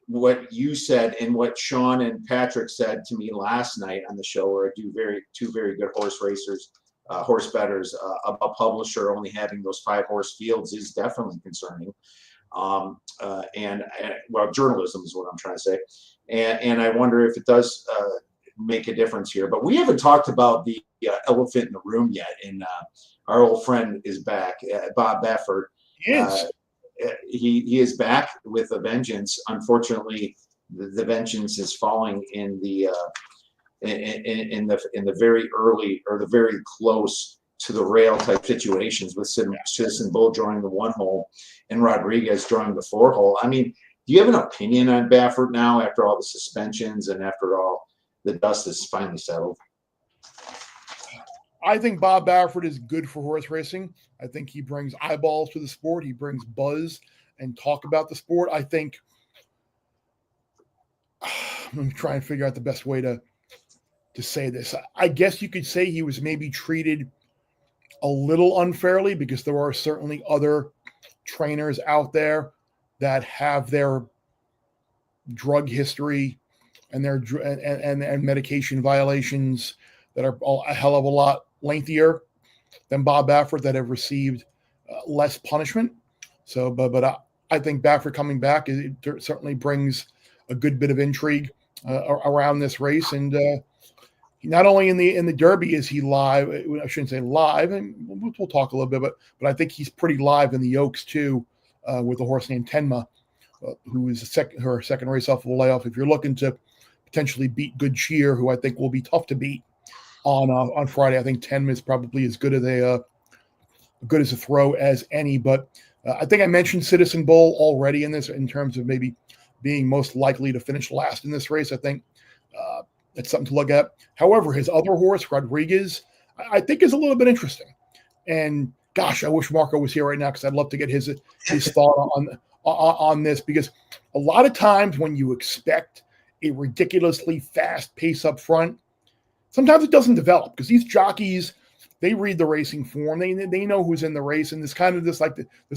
what you said and what Sean and Patrick said to me last night on the show, where I do two very good horse racers, horse bettors, about Publisher only having those 5-horse fields is definitely concerning. And Journalism is what I'm trying to say. And I wonder if it does make a difference here. But we haven't talked about the elephant in the room yet. And our old friend is back, Bob Baffert. Yes. He is back with a vengeance. Unfortunately, the vengeance is falling in the very early or the very close to the rail type situations, with Citizen Bull drawing the 1 hole and Rodriguez drawing the 4 hole. I mean, do you have an opinion on Baffert now, after all the suspensions and after all the dust is finally settled? I think Bob Baffert is good for horse racing. I think he brings eyeballs to the sport. He brings buzz and talk about the sport. I think I'm trying to figure out the best way to say this. I guess you could say he was maybe treated a little unfairly, because there are certainly other trainers out there that have their drug history and their and medication violations that are a hell of a lot lengthier than Bob Baffert, that have received less punishment. So, but I think Baffert coming back, it certainly brings a good bit of intrigue around this race. And not only in the Derby is he live, I shouldn't say live, and we'll talk a little bit, but I think he's pretty live in the Oaks too, with a horse named Tenma, who is her second race off of a layoff. If you're looking to potentially beat Good Cheer, who I think will be tough to beat on Friday, I think Tenma is probably as good as a throw as any. But I think I mentioned Citizen Bull already in this, in terms of maybe being most likely to finish last in this race. I think that's something to look at. However, his other horse, Rodriguez, I think is a little bit interesting. And gosh, I wish Marco was here right now, because I'd love to get his thought on this, because a lot of times when you expect a ridiculously fast pace up front, sometimes it doesn't develop, because these jockeys, they read the racing form. They know who's in the race, and this kind of this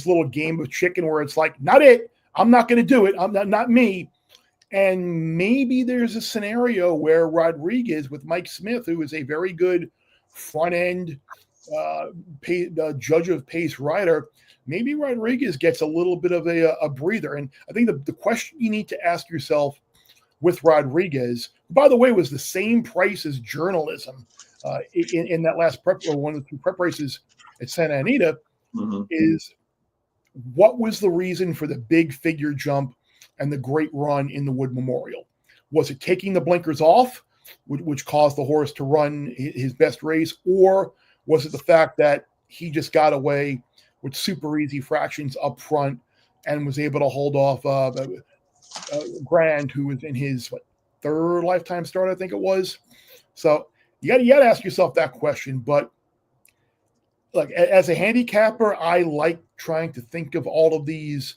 little game of chicken where it's like, not it. I'm not going to do it. I'm not me. And maybe there's a scenario where Rodriguez, with Mike Smith, who is a very good front end judge of pace rider, maybe Rodriguez gets a little bit of a breather. And I think the question you need to ask yourself with Rodriguez, who, by the way, was the same price as Journalism in that last prep, or one of the 2 prep races at Santa Anita, is what was the reason for the big figure jump and the great run in the Wood Memorial? Was it taking the blinkers off, which caused the horse to run his best race, or was it the fact that he just got away with super easy fractions up front and was able to hold off Grand, who was in his third lifetime start, I think it was. So you got to ask yourself that question. But like as a handicapper, I like trying to think of all of these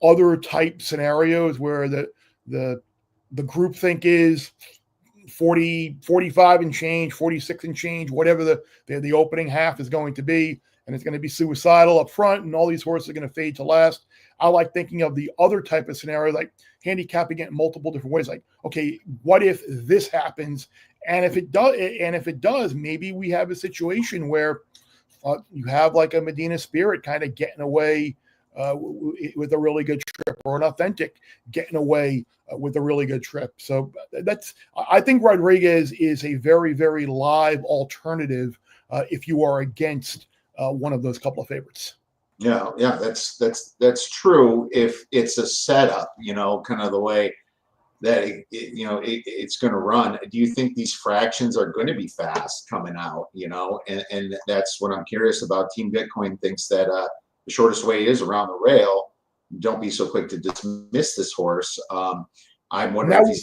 other type scenarios where the group think is 40, 45 and change, 46 and change, whatever the opening half is going to be. And it's going to be suicidal up front, and all these horses are going to fade to last. I like thinking of the other type of scenario, like handicapping it in multiple different ways. Like, okay, what if this happens? And if it does, maybe we have a situation where you have like a Medina Spirit kind of getting away with a really good trip, or an Authentic getting away with a really good trip. So I think Rodriguez is a very, very live alternative if you are against one of those couple of favorites. Yeah, that's true. If it's a setup, kind of the way that it's going to run. Do you think these fractions are going to be fast coming out? And that's what I'm curious about. Team Bitcoin thinks that the shortest way is around the rail. Don't be so quick to dismiss this horse. I'm wondering if he's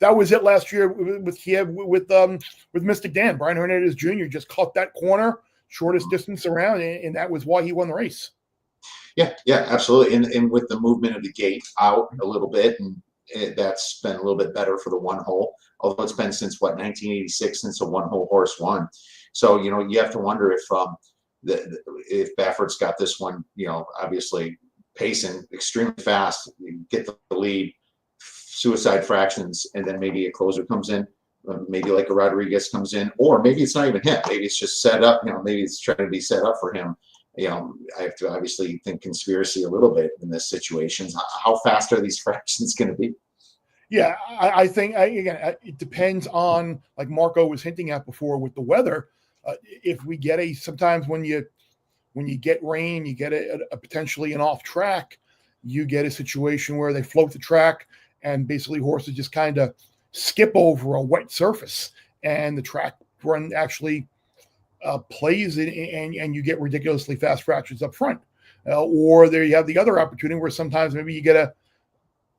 that was it last year with Kiev with Mystic Dan. Brian Hernandez Jr. just caught that corner, shortest distance around, and that was why he won the race. Yeah, absolutely. And with the movement of the gate out a little bit, and that's been a little bit better for the one hole, although it's been since 1986 since a one hole horse won. So you have to wonder if Baffert's got this one, obviously pacing extremely fast, you get the lead, suicide fractions, and then maybe a closer comes in, maybe like a Rodriguez comes in, or maybe it's not even him. Maybe it's just set up. Maybe it's trying to be set up for him. I have to obviously think conspiracy a little bit in this situation. How fast are these fractions going to be? Yeah, I think again it depends on, like Marco was hinting at before with the weather. If we get sometimes when you get rain, you get a potentially an off track, you get a situation where they float the track and basically horses just kind of skip over a wet surface, and the track run actually plays it, and you get ridiculously fast fractions up front. Or there you have the other opportunity where sometimes maybe you get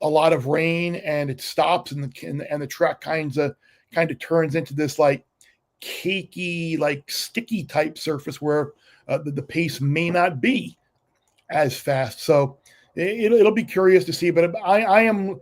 a lot of rain and it stops, and the track kind of turns into this like cakey, like sticky type surface where the pace may not be as fast. So it'll be curious to see, but I am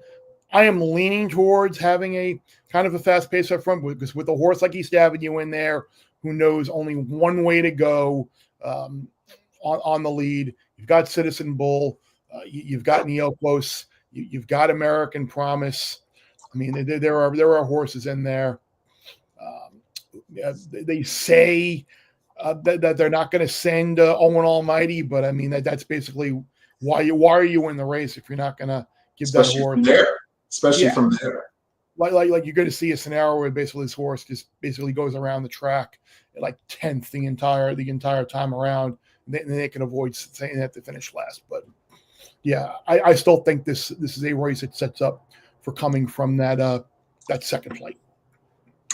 leaning towards having a kind of a fast pace up front, because with a horse like East Avenue in there, who knows only one way to go on the lead. You've got Citizen Bull, you've got Neoclose, you've got American Promise. I mean, there are horses in there. They say that they're not going to send Owen Almighty, but I mean that's basically why are you in the race if you're not going to give that horse especially from there. Like you're going to see a scenario where basically this horse just basically goes around the track at like 10th the entire time around, and they can avoid saying they have to finish last. But yeah, I still think this is a race that sets up for coming from that second flight.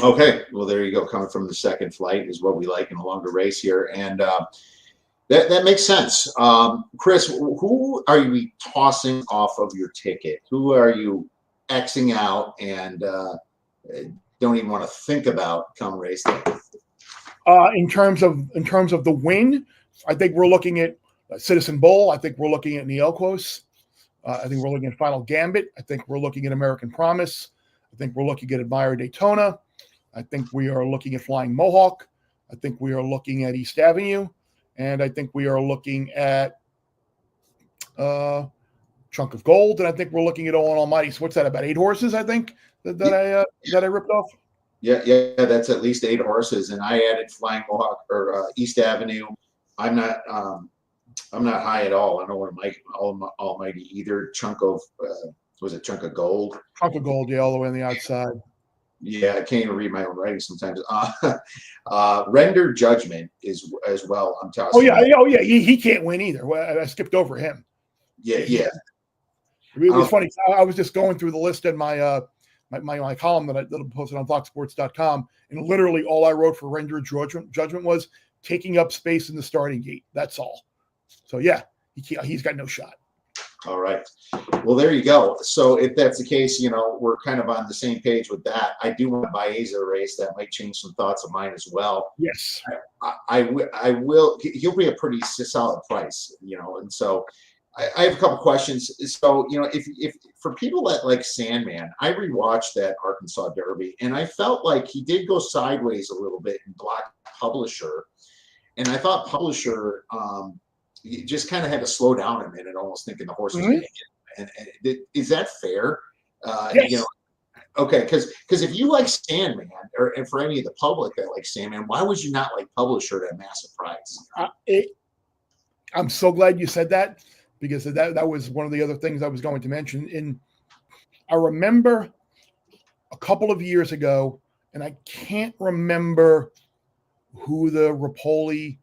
Okay, well there you go. Coming from the second flight is what we like in a longer race here, and that makes sense. Chris, who are you tossing off of your ticket? Who are you Xing out and don't even want to think about come race day? In terms of the win, I think we're looking at Citizen Bull. I think we're looking at Neoclose. I think we're looking at Final Gambit. I think we're looking at American Promise. I think we're looking at Admire Daytona. I think we are looking at Flying Mohawk. I think we are looking at East Avenue. And I think we are looking at Chunk of Gold. And I think we're looking at Owen Almighty. So what's that, about 8 horses, I think, that I ripped off? Yeah, that's at least 8 horses. And I added Flying Mohawk or East Avenue. I'm not high at all. I don't want to make Almighty either. Chunk of Chunk of Gold? Chunk of Gold, yeah, all the way on the outside. Yeah, I can't even read my own writing sometimes. Render Judgment is as well. I'm tossing. Oh yeah. He can't win either. I skipped over him. Yeah. It was funny. I was just going through the list in my my column that I posted on foxsports.com, and literally all I wrote for Render Judgment was taking up space in the starting gate. That's all. So yeah, he's got no shot. All right. Well, there you go. So if that's the case, we're kind of on the same page with that. I do want to buy Baeza race. That might change some thoughts of mine as well. Yes. I will. He'll be a pretty solid price, and so I have a couple questions. So, if for people that like Sandman, I rewatched that Arkansas Derby, and I felt like he did go sideways a little bit and block Publisher. And I thought Publisher you just kind of had to slow down a minute, almost thinking the horse was going to hit. And is that fair? Yes. Okay, because if you like Sandman, and for any of the public that like Sandman, why would you not like Publisher at a massive price? I'm so glad you said that, because that was one of the other things I was going to mention. And I remember a couple of years ago, and I can't remember who the Rapoli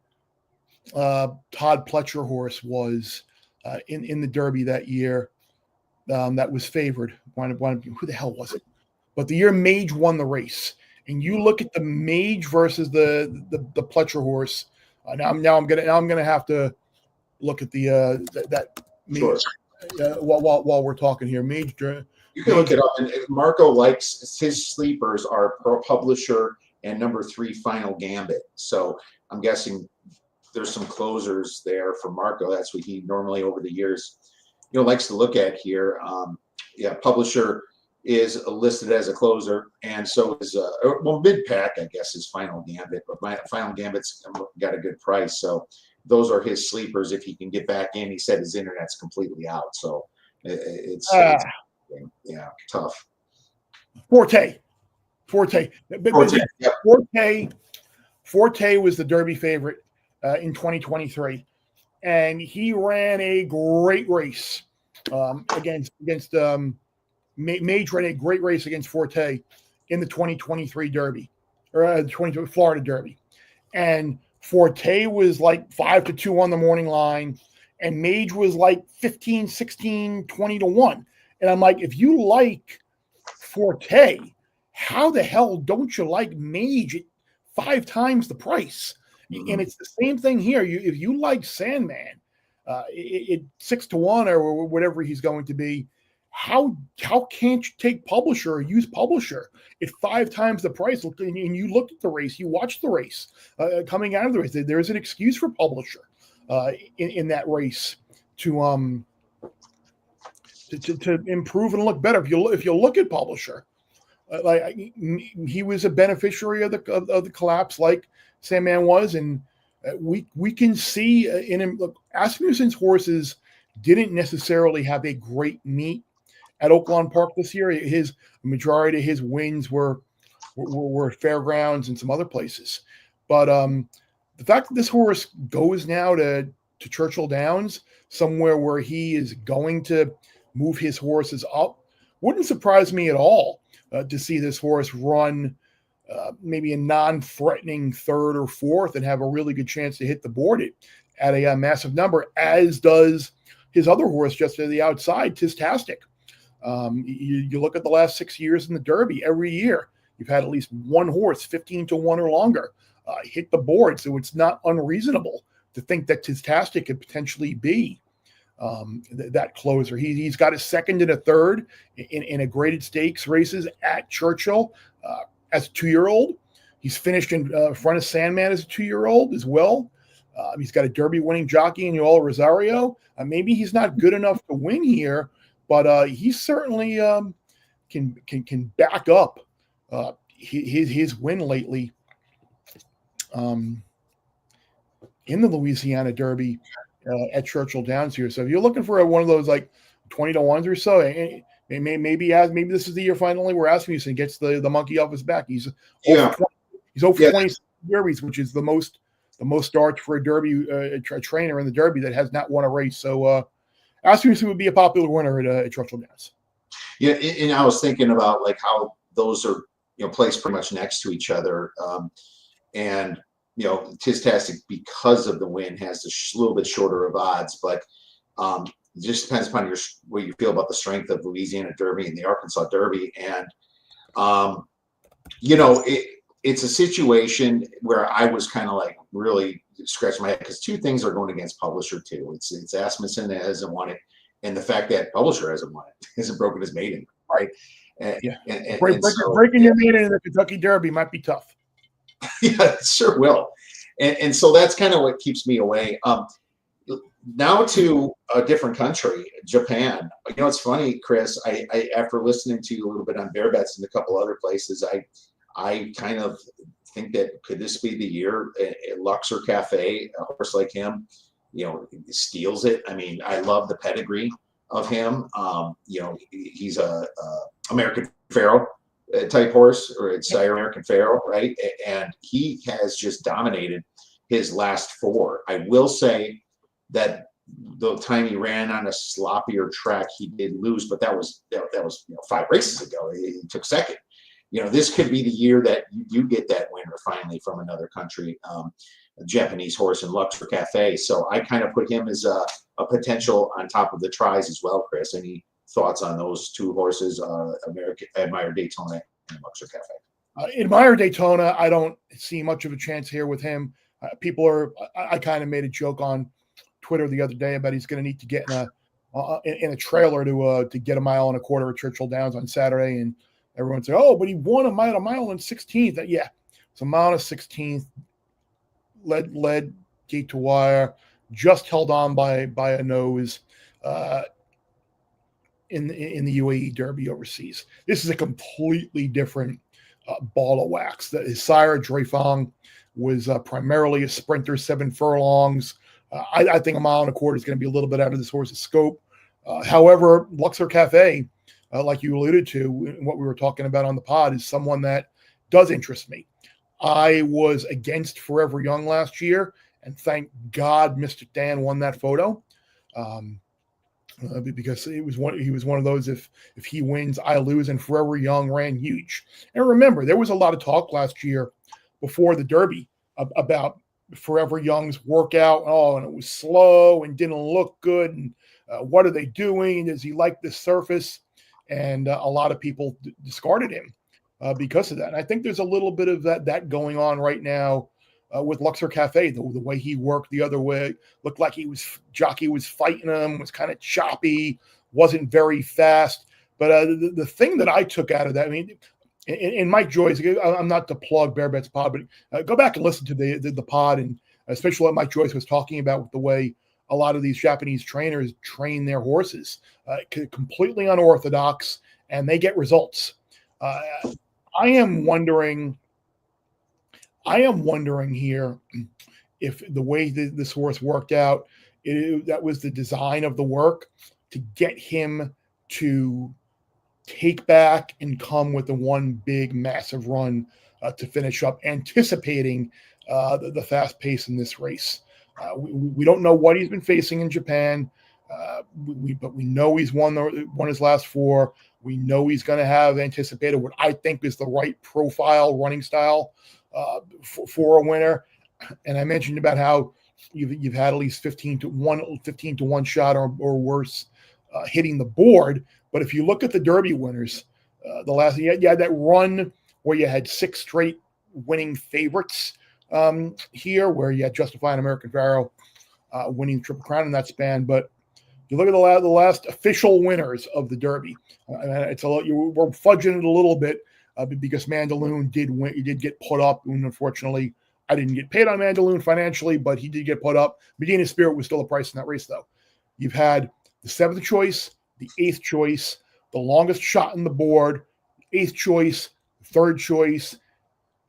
Todd Pletcher horse was in the Derby that year that was favored. Who the hell was it? But the year Mage won the race, and you look at the Mage versus the Pletcher horse. Now I'm gonna have to look at the that Mage while we're talking here. Mage. You can look it up, and Marco likes his sleepers are Pro Publisher and number 3 Final Gambit. So I'm guessing there's some closers there for Marco. That's what he normally over the years, likes to look at here. Publisher is listed as a closer, and so is mid pack, I guess, is Final Gambit. But my Final Gambit's got a good price, so those are his sleepers. If he can get back in, he said his internet's completely out, so it's tough. Forte. Yep. Forte was the Derby favorite in 2023, and he ran a great race against Mage ran a great race against Forte in the 2023 Derby, or the Florida Derby, and Forte was like 5-2 on the morning line, and Mage was like 15, 16, 20-1. And I'm like, if you like Forte, how the hell don't you like Mage at 5 times the price? Mm-hmm. And it's the same thing here. If you like Sandman, it 6-1 or whatever he's going to be, how can't you take Publisher or use Publisher at 5 times the price? And you looked at the race, you watched the race coming out of the race. There's an excuse for Publisher in that race to improve and look better. If you look at Publisher, he was a beneficiary of the collapse, like Sandman was, and we can see in him. Look, Asmussen's horses didn't necessarily have a great meet at Oaklawn Park this year. His majority of his wins were fairgrounds and some other places, but the fact that this horse goes now to Churchill Downs, somewhere where he is going to move his horses up, wouldn't surprise me at all to see this horse run maybe a non-threatening 3rd or 4th and have a really good chance to hit the board at a massive number, as does his other horse just to the outside, Tistastic. You look at the last 6 years in the Derby, every year you've had at least one horse 15-1 or longer hit the board, so it's not unreasonable to think that Tistastic could potentially be that closer. He's got a 2nd and a 3rd in a graded stakes races at Churchill as a 2-year-old. He's finished in front of Sandman as a 2-year-old as well. He's got a Derby winning jockey in Yoel Rosario. Maybe he's not good enough to win here, but he certainly can back up his win lately in the Louisiana Derby at Churchill Downs here. So if you're looking for one of those like 20-1s or so, maybe this is the year finally where Asmussen gets the monkey off his back. He's over 20 Derbies, which is the most starts for a Derby a trainer in the Derby that has not won a race. So Asmussen would be a popular winner at Churchill Downs. Yeah, and I was thinking about like how those are placed pretty much next to each other, and Tistastic, because of the win, has a little bit shorter of odds, but it just depends upon what you feel about the strength of Louisiana Derby and the Arkansas Derby. And it's a situation where I was kind of like, really scratching my head because two things are going against Publisher too. It's Asmussen that hasn't won it, and the fact that Publisher hasn't won it, hasn't broken his maiden, right? Breaking your maiden in the Kentucky Derby might be tough. Yeah, it sure will. And so that's kind of what keeps me away. Now to a different country, Japan. You know, it's funny, Chris. I after listening to you a little bit on Bear Bets and a couple other places, I kind of think that could this be the year Luxor Cafe, a horse like him, you know, steals it. I mean, I love the pedigree of him. You know, he's a American Pharaoh type horse, or it's Sire American Pharaoh, right? And he has just dominated his last four. I will say that the time he ran on a sloppier track, he did lose, but that was you know, 5 races ago. He took second. You know, this could be the year that you do get that winner finally from another country, a Japanese horse in Luxor Cafe. So I kind of put him as a potential on top of the tries as well, Chris. Any thoughts on those two horses, Admire Daytona and Luxor Cafe? Admire Daytona, I don't see much of a chance here with him. I kind of made a joke on Twitter the other day about he's going to need to get in a trailer to get a mile and a quarter at Churchill Downs on Saturday, and everyone said, "Oh, but he won a mile and 16th." Yeah, it's a mile and 16th. Led gate to wire, just held on by a nose in the UAE Derby overseas. This is a completely different ball of wax. His sire Dreyfang was primarily a sprinter, 7 furlongs. I think a mile and a quarter is going to be a little bit out of this horse's scope. However, Luxor Cafe, like you alluded to, what we were talking about on the pod, is someone that does interest me. I was against Forever Young last year, and thank God Mr. Dan won that photo, because he was one of those, if he wins, I lose, and Forever Young ran huge. And remember, there was a lot of talk last year before the Derby about Forever Young's workout. Oh, and it was slow and didn't look good. And what are they doing? Does he like this surface? And a lot of people discarded him because of that. And I think there's a little bit of that going on right now with Luxor Cafe. The way he worked the other way, looked like jockey was fighting him, was kind of choppy, wasn't very fast. But the thing that I took out of that, I mean, in Mike Joyce, I'm not to plug Bear Bets pod, but go back and listen to the pod, and especially what Mike Joyce was talking about with the way a lot of these Japanese trainers train their horses, completely unorthodox, and they get results. I am wondering here if the way this horse worked out, that was the design of the work to get him to take back and come with the one big massive run to finish up, anticipating the fast pace in this race. We don't know what he's been facing in Japan, but we know he's won his last 4. We know he's going to have anticipated what I think is the right profile running style for a winner. And I mentioned about how you've had at least 15 to 1 shot or worse hitting the board. But if you look at the Derby winners, the last you had that run where you had 6 straight winning favorites here, where you had Justify and American Pharaoh winning the Triple Crown in that span. But you look at the last official winners of the Derby. It's a lot. We're fudging it a little bit because Mandaloon did win. He did get put up, and unfortunately, I didn't get paid on Mandaloon financially, but he did get put up. Medina Spirit was still a price in that race, though. You've had the 7th choice, the 8th choice, the longest shot in the board, 8th choice, 3rd choice,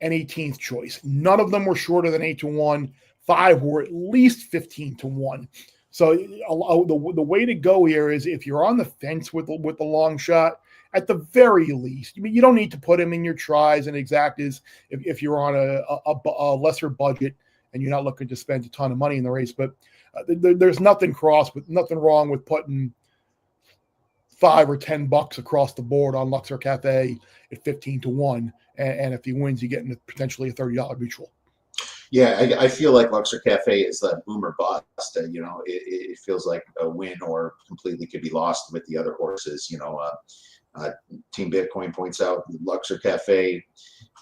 and 18th choice. None of them were shorter than 8-1. 5 were at least 15-1. So the way to go here is, if you're on the fence with the long shot, at the very least, I mean, you don't need to put him in your tries and exactas if you're on a lesser budget and you're not looking to spend a ton of money in the race. But there's nothing wrong with putting $5 or $10 across the board on Luxor Cafe at 15-1, and if he wins, you get potentially a $30 mutual. Yeah, I feel like Luxor Cafe is that boomer bust. You know, it feels like a win or completely could be lost with the other horses. You know, Team Bitcoin points out Luxor Cafe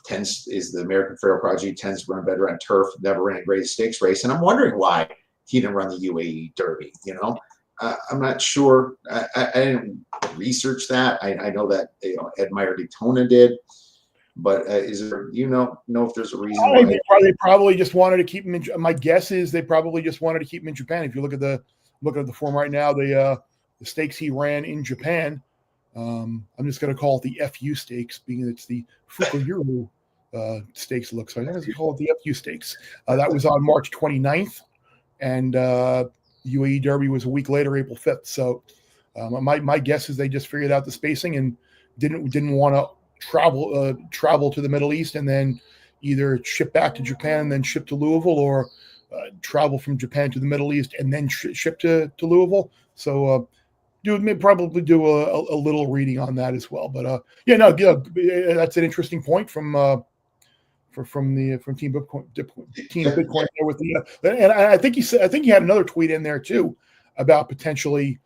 is the American Pharoah Prodigy, tends to run better on turf, never ran a great stakes race. And I'm wondering why he didn't run the UAE Derby, I'm not sure. I didn't research that. I know that Ed Meyer Daytona did, but is there know if there's a reason why they probably just wanted to keep him in? My guess is they probably just wanted to keep him in Japan. If you look at the form right now, the stakes he ran in Japan, I'm just going to call it the FU stakes, being it's the Fukuyuru stakes. Looks like I'm going to call it the FU stakes. That was on March 29th, and UAE Derby was a week later, April 5th. So my guess is they just figured out the spacing and didn't want to travel to the Middle East and then either ship back to Japan and then ship to Louisville, or travel from Japan to the Middle East and then ship to Louisville. So probably do a little reading on that as well. But that's an interesting point from Team Bitcoin there with the and I think he had another tweet in there too about potentially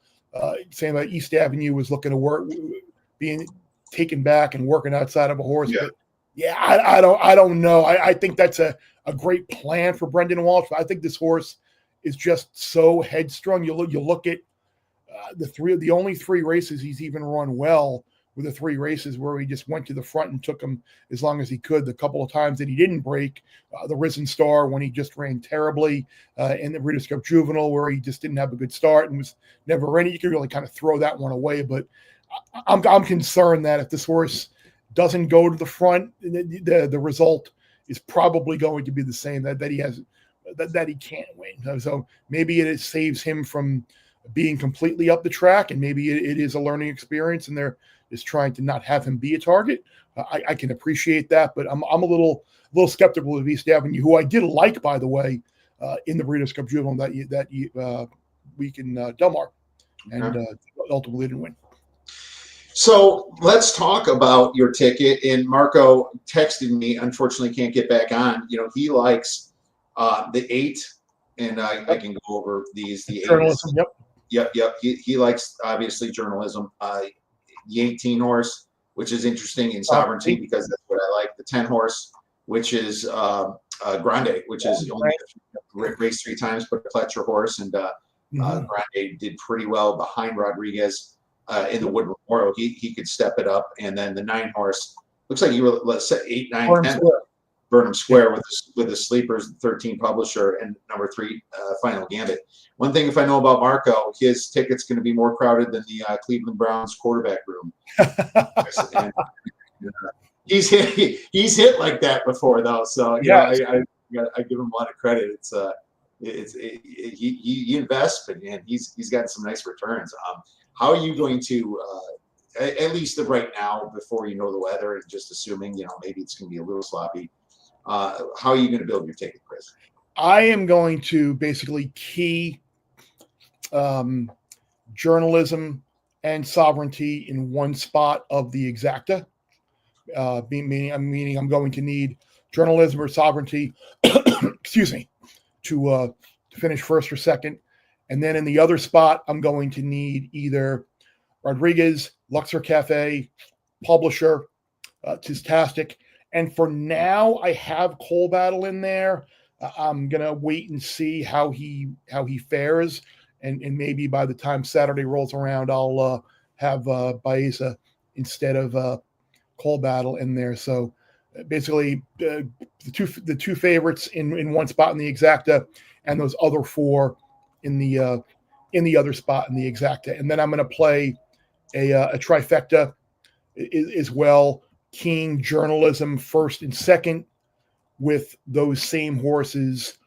saying that East Avenue was looking to work, being taken back and working outside of a horse. Yeah. But yeah, I don't know. I think that's a great plan for Brendan Walsh. I think this horse is just so headstrong. You look at the only 3 races he's even run well were the 3 races where he just went to the front and took him as long as he could. The couple of times that he didn't break, the Risen Star when he just ran terribly, and the Breeders' Cup Juvenile where he just didn't have a good start and was never ready. You could really kind of throw that one away. But I'm concerned that if this horse doesn't go to the front, the result is probably going to be the same, that he can't win. So maybe it saves him from being completely up the track, and maybe it is a learning experience, and they're just trying to not have him be a target. I can appreciate that, but I'm a little skeptical of East Avenue, who I did like, by the way, in the Breeders' Cup Juvenile that week in Del Mar, and ultimately didn't win. So let's talk about your ticket. And Marco texted me. Unfortunately, can't get back on. He likes the 8, and I can go over these. The 8 journalism. Yep. He likes, obviously, journalism. The 18 horse, which is interesting, in Sovereignty, because that's what I like. The 10 horse, which is Grande, which is only raced 3 times, but a Fletcher horse, and Grande did pretty well behind Rodriguez. In the Wood Memorial, he could step it up, and then the 9 horse looks like you were, let's say 8, 9, 10. Burnham Square with the sleepers, 13 Publisher, and number 3 Final Gambit. One thing, if I know about Marco, his ticket's going to be more crowded than the Cleveland Browns quarterback room. And, he's hit like that before, though. So I give him a lot of credit. He invests, but he's gotten some nice returns. How are you going to, at least right now, before you know the weather, and just assuming, maybe it's going to be a little sloppy, how are you going to build your ticket, Chris? I am going to basically key journalism and sovereignty in one spot of the exacta. Meaning I'm going to need journalism or sovereignty, excuse me, to finish first or second. And then in the other spot, I'm going to need either Rodriguez, Luxor Cafe, Publisher, Tistastic. And for now, I have Coal Battle in there. I'm going to wait and see how he fares. And maybe by the time Saturday rolls around, I'll have Baeza instead of Coal Battle in there. So basically, the two favorites in one spot in the exacta, and those other 4 in the other spot in the exacta. And then I'm going to play a trifecta as well, keying journalism first and second with those same horses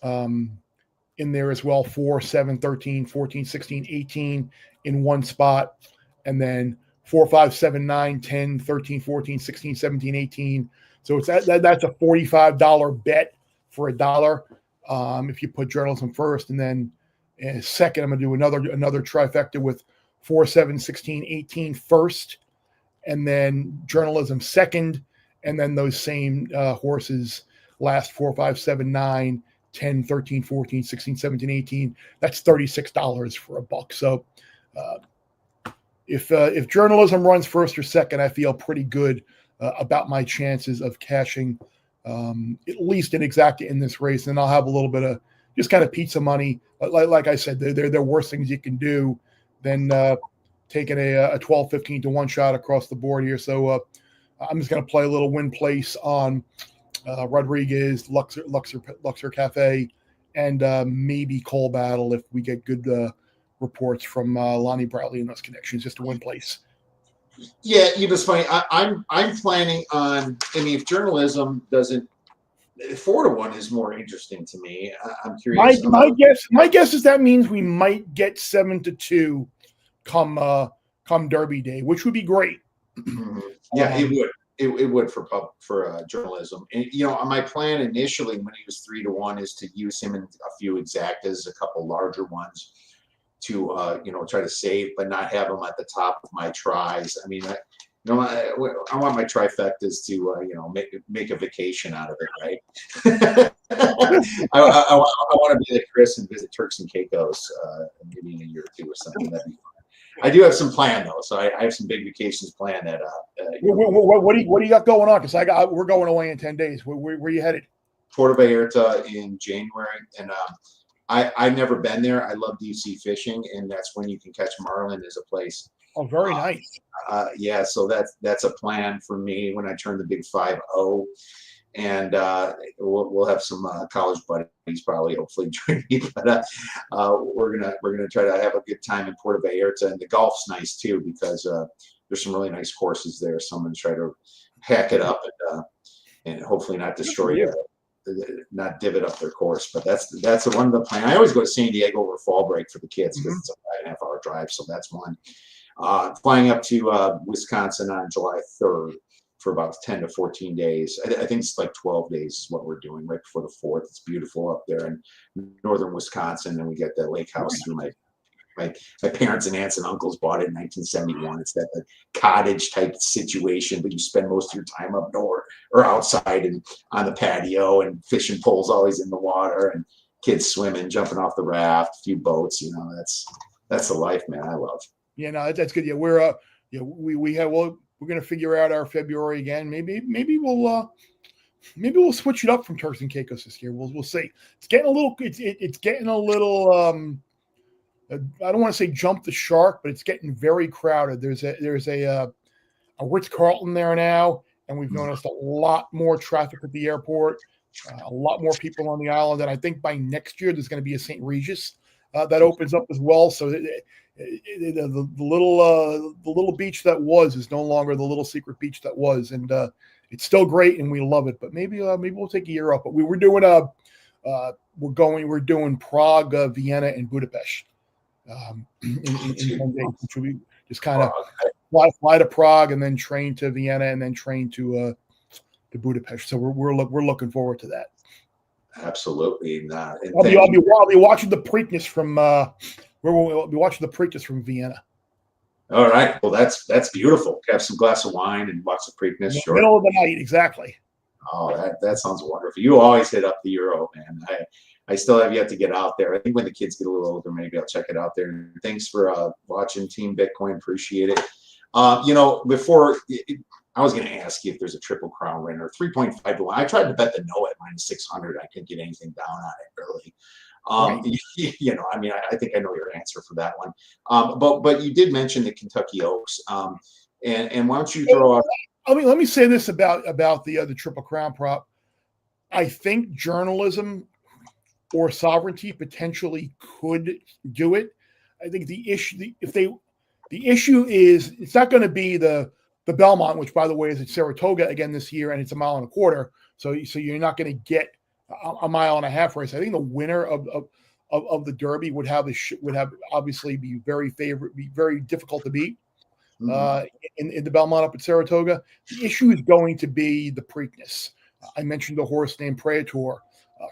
in there as well, 4, 7, 13, 14, 16, 18 in one spot, and then 4, 5, 7, 9, 10, 13, 14, 16, 17, 18. So it's that's a $45 bet for $1 if you put journalism first, and then second I'm going to do another trifecta with 4, 7, 16, 18 first, and then journalism second, and then those same horses last 4, 5, 7, 9, 10, 13, 14, 16, 17, 18. That's $36 for $1. So if journalism runs first or second, I feel pretty good about my chances of cashing at least an exacta in this race. And I'll have a little bit of just kind of pizza money. Like I said, there are worse things you can do than taking a 12, 15 to 1 shot across the board here. So I'm just going to play a little win place on Rodriguez, Luxor Cafe, and maybe Cole Battle if we get good reports from Lonnie Bradley and those connections, just to win place. Yeah, it's funny. I'm planning on. I mean, if journalism doesn't, 4-1 is more interesting to me. I'm curious. My guess is that means we might get 7-2 come Derby Day, which would be great. Mm-hmm. Yeah, it would. It would for journalism. And my plan initially when he was 3-1 is to use him in a few exactas, a couple larger ones, to try to save, but not have him at the top of my tries. I mean, I want my trifectas to make a vacation out of it, right? I want to be like Chris and visit Turks and Caicos maybe in a year or two or something. That'd be fun. I do have some plan though, so I have some big vacations planned. That what do you got going on? Because we're going away in 10 days. Where are you headed? Puerto Vallarta in January, and I've never been there. I love deep sea fishing, and that's when you can catch marlin. Is a place. Oh, very nice. Yeah, so that's a plan for me when I turn the big 5-0, and we'll have some college buddies probably, hopefully, join me. But we're gonna try to have a good time in Puerto Vallarta, and the golf's nice too because there's some really nice courses there. So I'm gonna try to hack it up and hopefully not destroy it. Not divot up their course, but that's one of the plans. I always go to San Diego over fall break for the kids because it's a 5.5 hour drive, so that's one. Flying up to Wisconsin on July 3rd for about 10 to 14 days. I think it's like 12 days is what we're doing right before the 4th. It's beautiful up there in northern Wisconsin, and we get the lake house through my parents and aunts and uncles bought it in 1971. It's that cottage type situation, but you spend most of your time up north or outside and on the patio, and fishing poles always in the water, and kids swimming, jumping off the raft, a few boats. That's the life, man. I love. Yeah, no, that's good. Yeah, we're we're gonna figure out our February again. Maybe we'll switch it up from Turks and Caicos this year. We'll see. It's getting a little. It's getting a little. I don't want to say jump the shark, but it's getting very crowded. There's a Ritz-Carlton there now, and we've noticed a lot more traffic at the airport, a lot more people on the island. And I think by next year there's going to be a St. Regis that opens up as well. So the little beach that was is no longer the little secret beach that was, and it's still great and we love it. But maybe we'll take a year off. But we're doing Prague, Vienna, and Budapest. In 10 days, which will be just kind of fly to Prague and then train to Vienna and then train to Budapest. So we're looking forward to that. Absolutely. I'll be watching the Preakness from we'll be watching the Preakness from Vienna. All right. Well, that's beautiful. Have some glass of wine and watch the Preakness. Sure. Middle of the night, exactly. Oh, that sounds wonderful. You always hit up the Euro, man. I still have yet to get out there. I think when the kids get a little older, maybe I'll check it out there. And thanks for watching Team Bitcoin. Appreciate it. Before I was going to ask you if there's a Triple Crown winner, 3.5 to 1. I tried to bet the no at -600. I couldn't get anything down on it really. Right. I think I know your answer for that one. But you did mention the Kentucky Oaks. And why don't you throw out? Let me say this about the Triple Crown prop. I think journalism or sovereignty potentially could do it. I think the issue is it's not going to be the Belmont, which by the way is at Saratoga again this year, and it's 1.25 miles. So you're not going to get a 1.5 mile race. I think the winner of the Derby would have obviously be very difficult to beat. In the Belmont up at Saratoga. The issue is going to be the Preakness. I mentioned a horse named Praetor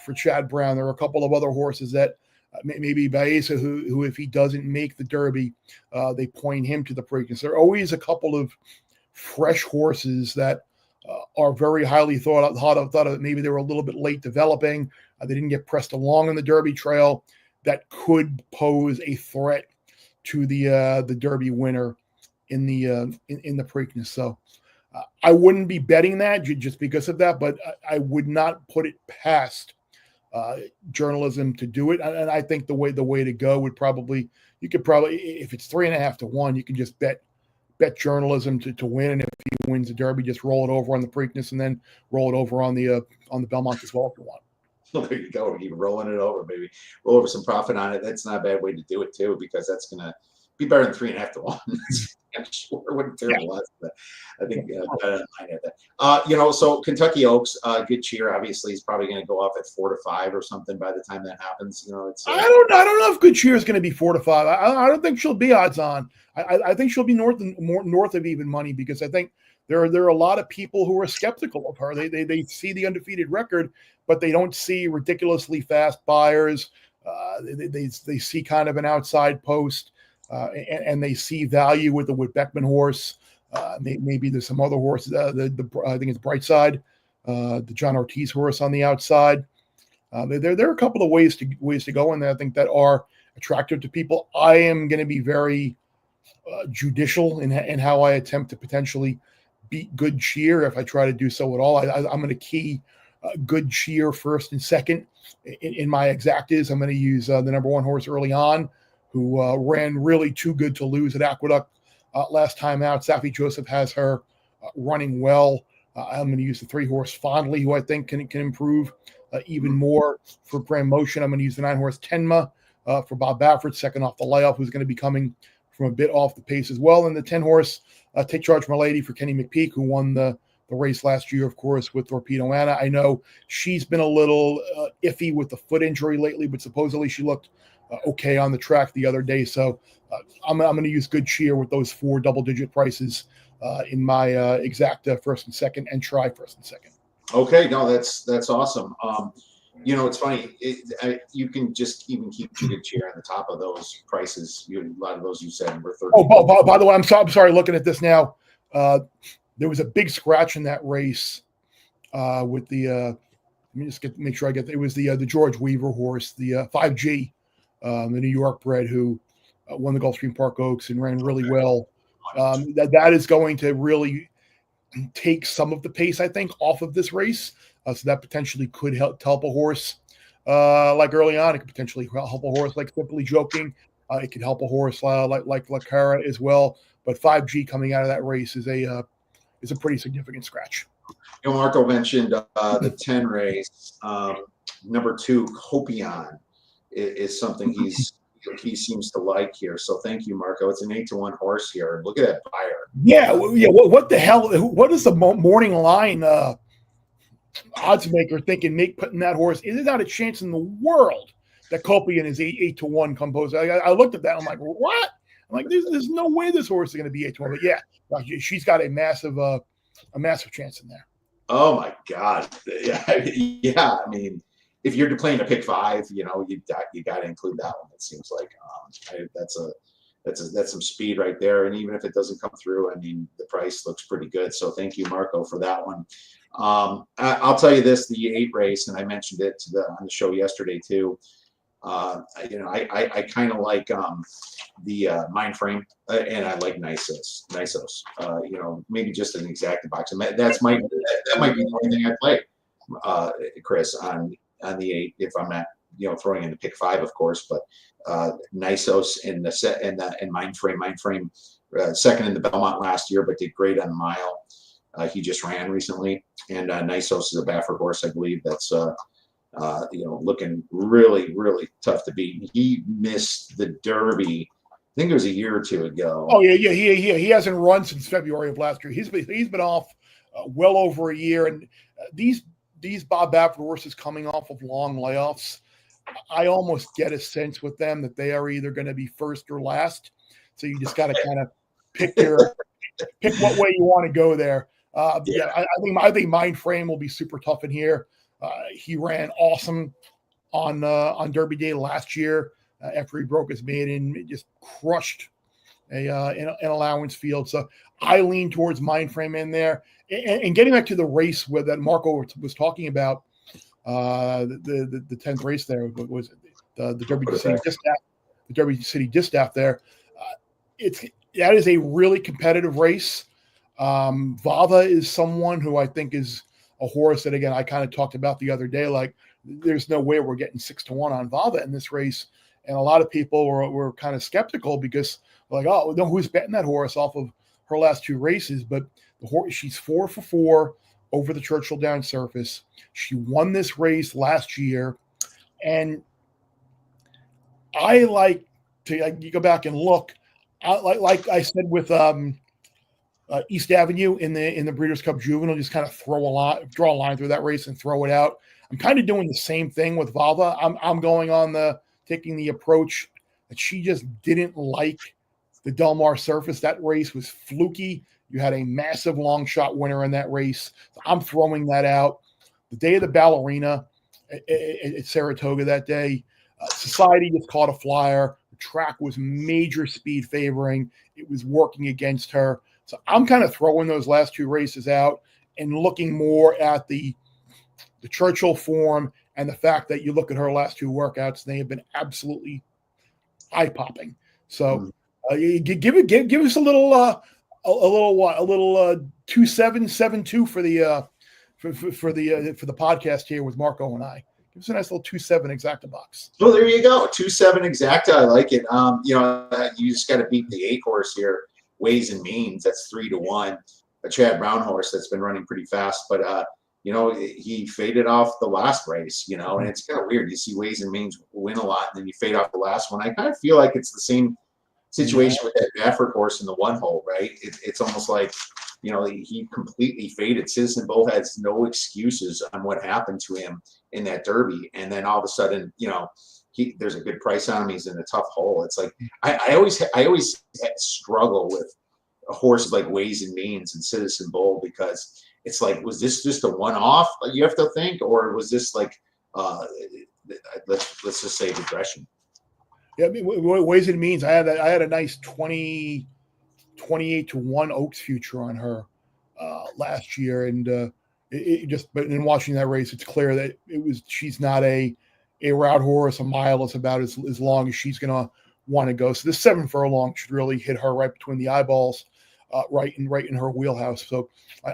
for Chad Brown. There are a couple of other horses that maybe Baeza, who if he doesn't make the Derby, they point him to the Preakness. There are always a couple of fresh horses that are very highly thought of. Maybe they were a little bit late developing. They didn't get pressed along in the Derby trail that could pose a threat to the Derby winner in the Preakness. So I wouldn't be betting that just because of that, but I would not put it past journalism to do it. And I think the way to go would probably, you could probably, if it's 3.5 to 1, you can just bet journalism to win. And if he wins the Derby, just roll it over on the Preakness and then roll it over on the Belmont as well if you want. Well, there you go. Keep rolling it over, baby. Roll over some profit on it. That's not a bad way to do it too, because that's going to be better than 3.5 to 1. I'm sure what a terrible odds, but I think I had that. So Kentucky Oaks, good cheer. Obviously, he's probably going to go off at 4 to 5 or something by the time that happens. It's I don't know if good cheer is going to be 4 to 5. I don't think she'll be odds on. I think she'll be north of even money, because I think there are a lot of people who are skeptical of her. They see the undefeated record, but they don't see ridiculously fast buyers. They see kind of an outside post. And they see value with the Beckman horse. Maybe there's some other horses. I think it's Brightside, the John Ortiz horse on the outside. There are a couple of ways to go in there, I think, that are attractive to people. I am going to be very judicial in how I attempt to potentially beat good cheer if I try to do so at all. I'm going to key good cheer first and second in my exactas. I'm going to use the number 1 horse Early On, who ran really too good to lose at Aqueduct last time out. Safi Joseph has her running well. I'm going to use the 3 horse Fondly, who I think can improve even more for Grand Motion. I'm going to use the 9 horse Tenma for Bob Baffert, second off the layoff, who's going to be coming from a bit off the pace as well. And the 10 horse Take Charge My Lady for Kenny McPeak, who won the race last year, of course, with Torpedo Anna. I know she's been a little iffy with the foot injury lately, but supposedly she looked okay on the track the other day. So I'm going to use good cheer with those 4 double-digit prices in my exact first and second, and try first and second. Okay, no, that's awesome. It's funny. You can just even keep good cheer on the top of those prices. A lot of those you said were 30. Oh, by the way, I'm sorry. Looking at this now, there was a big scratch in that race with the. Let me just make sure I get. It was the George Weaver horse, the 5G. The New York bred, who won the Gulfstream Park Oaks and ran really well. That is going to really take some of the pace, I think, off of this race. So that potentially could help a horse like Early On. It could potentially help a horse like Simply Joking. It could help a horse like La Cara as well. But 5G coming out of that race is a pretty significant scratch. Marco mentioned the 10 race. Number 2, Copion, is something he seems to like here. So thank you, Marco. It's an 8 to 1 horse here. Look at that buyer. Yeah. What the hell? What is the morning line odds maker thinking? Putting that horse? Is there not a chance in the world that Copion is 8 to 1 composed? I looked at that. I'm like, what? I'm like, there's no way this horse is going to be 8 to 1. But yeah, she's got a massive chance in there. Oh my God. Yeah. I mean, if you're playing a pick 5, you got to include that one. It seems like that's some speed right there. And even if it doesn't come through, I mean, the price looks pretty good. So thank you, Marco, for that one. I'll tell you this: the 8 race, and I mentioned it on the show yesterday too. I kind of like the Mind Frame, and I like Nisos. Maybe just an exact box. And that might be the only thing I play, Chris, on the 8 if I'm not throwing in the pick 5, of course. But Nisos in the set and Mind Frame second in the Belmont last year, but did great on the mile. He just ran recently, and Nisos is a Baffert horse, I believe. That's looking really, really tough to beat. He missed the Derby, I think it was a year or 2 ago. Oh yeah. He hasn't run since February of last year. He's been off well over a year, and these Bob Baffert horses coming off of long layoffs, I almost get a sense with them that they are either going to be first or last. So you just got to kind of pick what way you want to go there. I think Mind Frame will be super tough in here. He ran awesome on Derby Day last year after he broke his maiden. It just crushed an allowance field. So I lean towards Mind Frame in there. And getting back to the race that Marco was talking about, the 10th race there was the Derby City Distaff. The Derby City Distaff there. That is a really competitive race. Vava is someone who I think is a horse that, again, I kind of talked about the other day. Like, there's no way we're getting 6-1 on Vava in this race. And a lot of people were kind of skeptical because, like, oh, no, who's betting that horse off of her last 2 races? But the horse, she's 4 for 4 over the Churchill Downs surface. She won this race last year. And I like to, you go back and look, like I said with East Avenue in the Breeders' Cup Juvenile, just kind of draw a line through that race and throw it out. I'm kind of doing the same thing with Vava. I'm going on taking the approach that she just didn't like the Del Mar surface. That race was fluky. You had a massive long shot winner in that race. So I'm throwing that out. The day of the ballerina at Saratoga that day, Society just caught a flyer. The track was major speed favoring. It was working against her. So I'm kind of throwing those last 2 races out and looking more at the Churchill form and the fact that you look at her last 2 workouts, they have been absolutely eye-popping. So give us a little 2772 for the podcast here with Marco and I. Give us a nice little 27 exacta box. Well, there you go. 27 exacta. I like it. You just got to beat the 8 horse here. Ways and Means. That's 3-1. A Chad Brown horse that's been running pretty fast, but he faded off the last race. And it's kind of weird. You see Ways and Means win a lot, and then you fade off the last one. I kind of feel like it's the same situation with that Baffert horse in the 1 hole, right? It's almost like he completely faded. Citizen Bull has no excuses on what happened to him in that Derby, and then all of a sudden, there's a good price on him. He's in a tough hole. It's like I always struggle with horses like Ways and Means and Citizen Bull because it's like, was this just a one-off? You have to think, or was this like let's just say regression? Yeah, I mean, Ways and Means. I had a nice 28-1 Oaks future on her last year, and but in watching that race, it's clear that she's not a route horse. A mile is about as long as she's going to want to go. So this 7 furlong should really hit her right between the eyeballs, right in her wheelhouse. So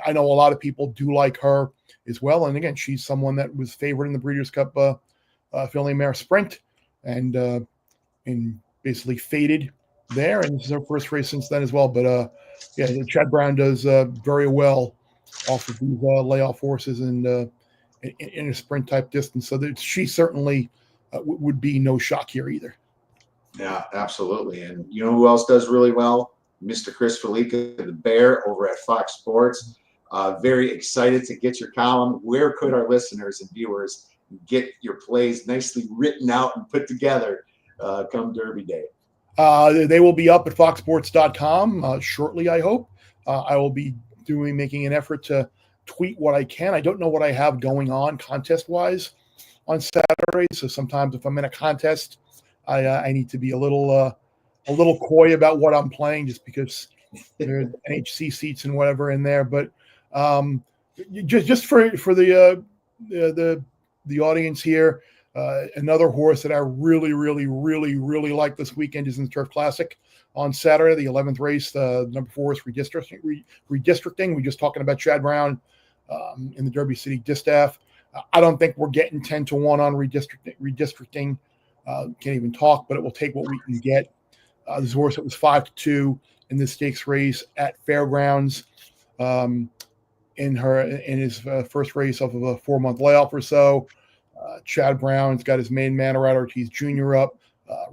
I know a lot of people do like her as well. And again, she's someone that was favored in the Breeders' Cup Filly Mare Sprint, and basically faded there. And this is her first race since then as well. But Chad Brown does very well off of these layoff horses and in a sprint type distance. So that she certainly would be no shock here either. Yeah, absolutely. And you know who else does really well? Mr. Chris Fallica, the Bear, over at Fox Sports. Very excited to get your column. Where could our listeners and viewers get your plays nicely written out and put together come Derby Day? They will be up at foxsports.com shortly, I hope. I will be making an effort to tweet what I can. I don't know what I have going on contest-wise on Saturday, so sometimes if I'm in a contest, I need to be a little coy about what I'm playing, just because there's NHC seats and whatever in there. But just for the audience here, another horse that I really, really, really, really like this weekend is in the Turf Classic on Saturday, the 11th race, the number 4 is redistricting. We're just talking about Chad Brown in the Derby City Distaff. I don't think we're getting 10-1 on redistricting. Can't even talk, but it will take what we can get. This horse that was 5-2 in this stakes race at Fairgrounds in his first race off of a 4-month layoff or so. Chad Brown's got his main man, Rat Ortiz Jr. up.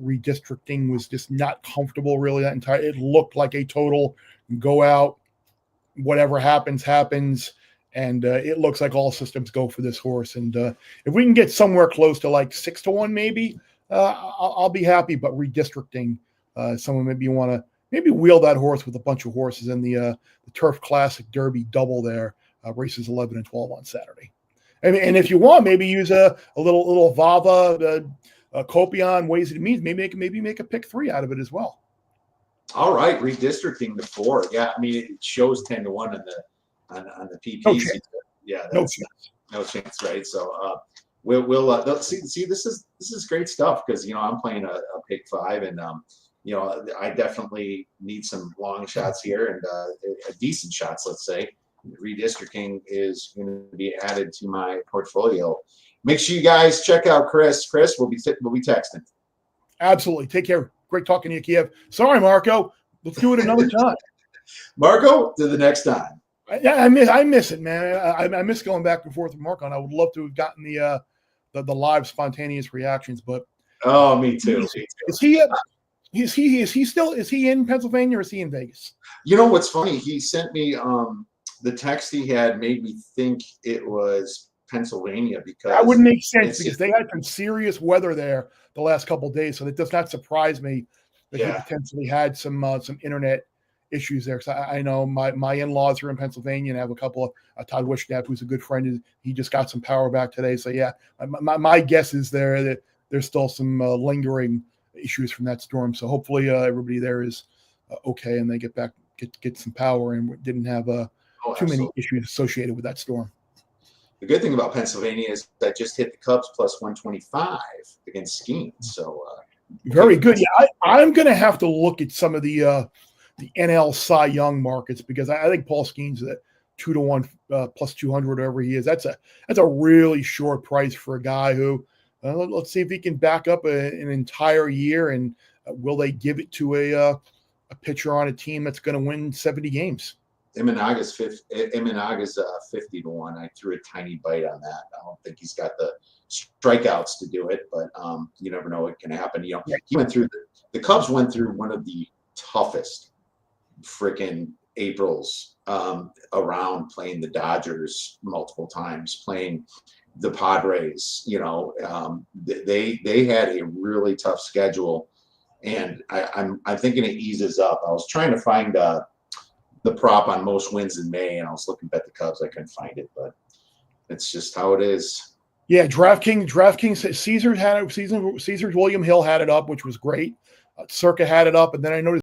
Redistricting was just not comfortable, really. It looked like a total go out, whatever happens, and it looks like all systems go for this horse. And if we can get somewhere close to like 6-1, maybe I'll be happy. But redistricting, someone maybe want to wheel that horse with a bunch of horses in the Turf Classic Derby double there, races 11 and 12 on Saturday. And if you want, maybe use a little Vava, Copion, Ways and Means. Maybe make a pick 3 out of it as well. All right, redistricting the 4. Yeah, I mean it shows 10-1 on the PP. No chance. Yeah, No chance, right? So we'll see. This is great stuff because I'm playing a pick 5, and I definitely need some long shots here and decent shots, let's say. Redistricting is going to be added to my portfolio. Make sure you guys check out Chris. Chris, we'll be texting. Absolutely. Take care. Great talking to you, Kiev. Sorry, Marco. Let's do it another time. Marco, to the next time. I miss it, man. I miss going back and forth with Marco, and I would love to have gotten the live spontaneous reactions. But me too. Is he in Pennsylvania or is he in Vegas? You know what's funny? He sent me the text he had made me think it was Pennsylvania because that would make sense because they had some serious weather there the last couple of days, so it does not surprise me that he potentially had some internet issues there. Because I know my in-laws are in Pennsylvania and I have a couple of Todd Wishnap, who's a good friend. He just got some power back today. So yeah, my guess is that there's still some lingering issues from that storm. So hopefully everybody there is okay and they get some power and didn't have too many issues associated with that storm. The good thing about Pennsylvania is that just hit the Cubs plus 125 against Skeens. So very good. Yeah, I'm going to have to look at some of the NL Cy Young markets because I think Paul Skeens is at 2-1 plus 200, whatever he is. That's a really short price for a guy who. Let's see if he can back up an entire year, and will they give it to a pitcher on a team that's going to win 70 games? Imanaga's 50-1. I threw a tiny bite on that. I don't think he's got the strikeouts to do it, but you never know what can happen. He went through the Cubs went through one of the toughest freaking Aprils around, playing the Dodgers multiple times, playing the Padres. They had a really tough schedule, and I'm thinking it eases up. I was trying to find the prop on most wins in May, and I was looking at the Cubs. I couldn't find it, but it's just how it is. Yeah, DraftKings. Caesars William Hill had it up, which was great. Circa had it up, and then I noticed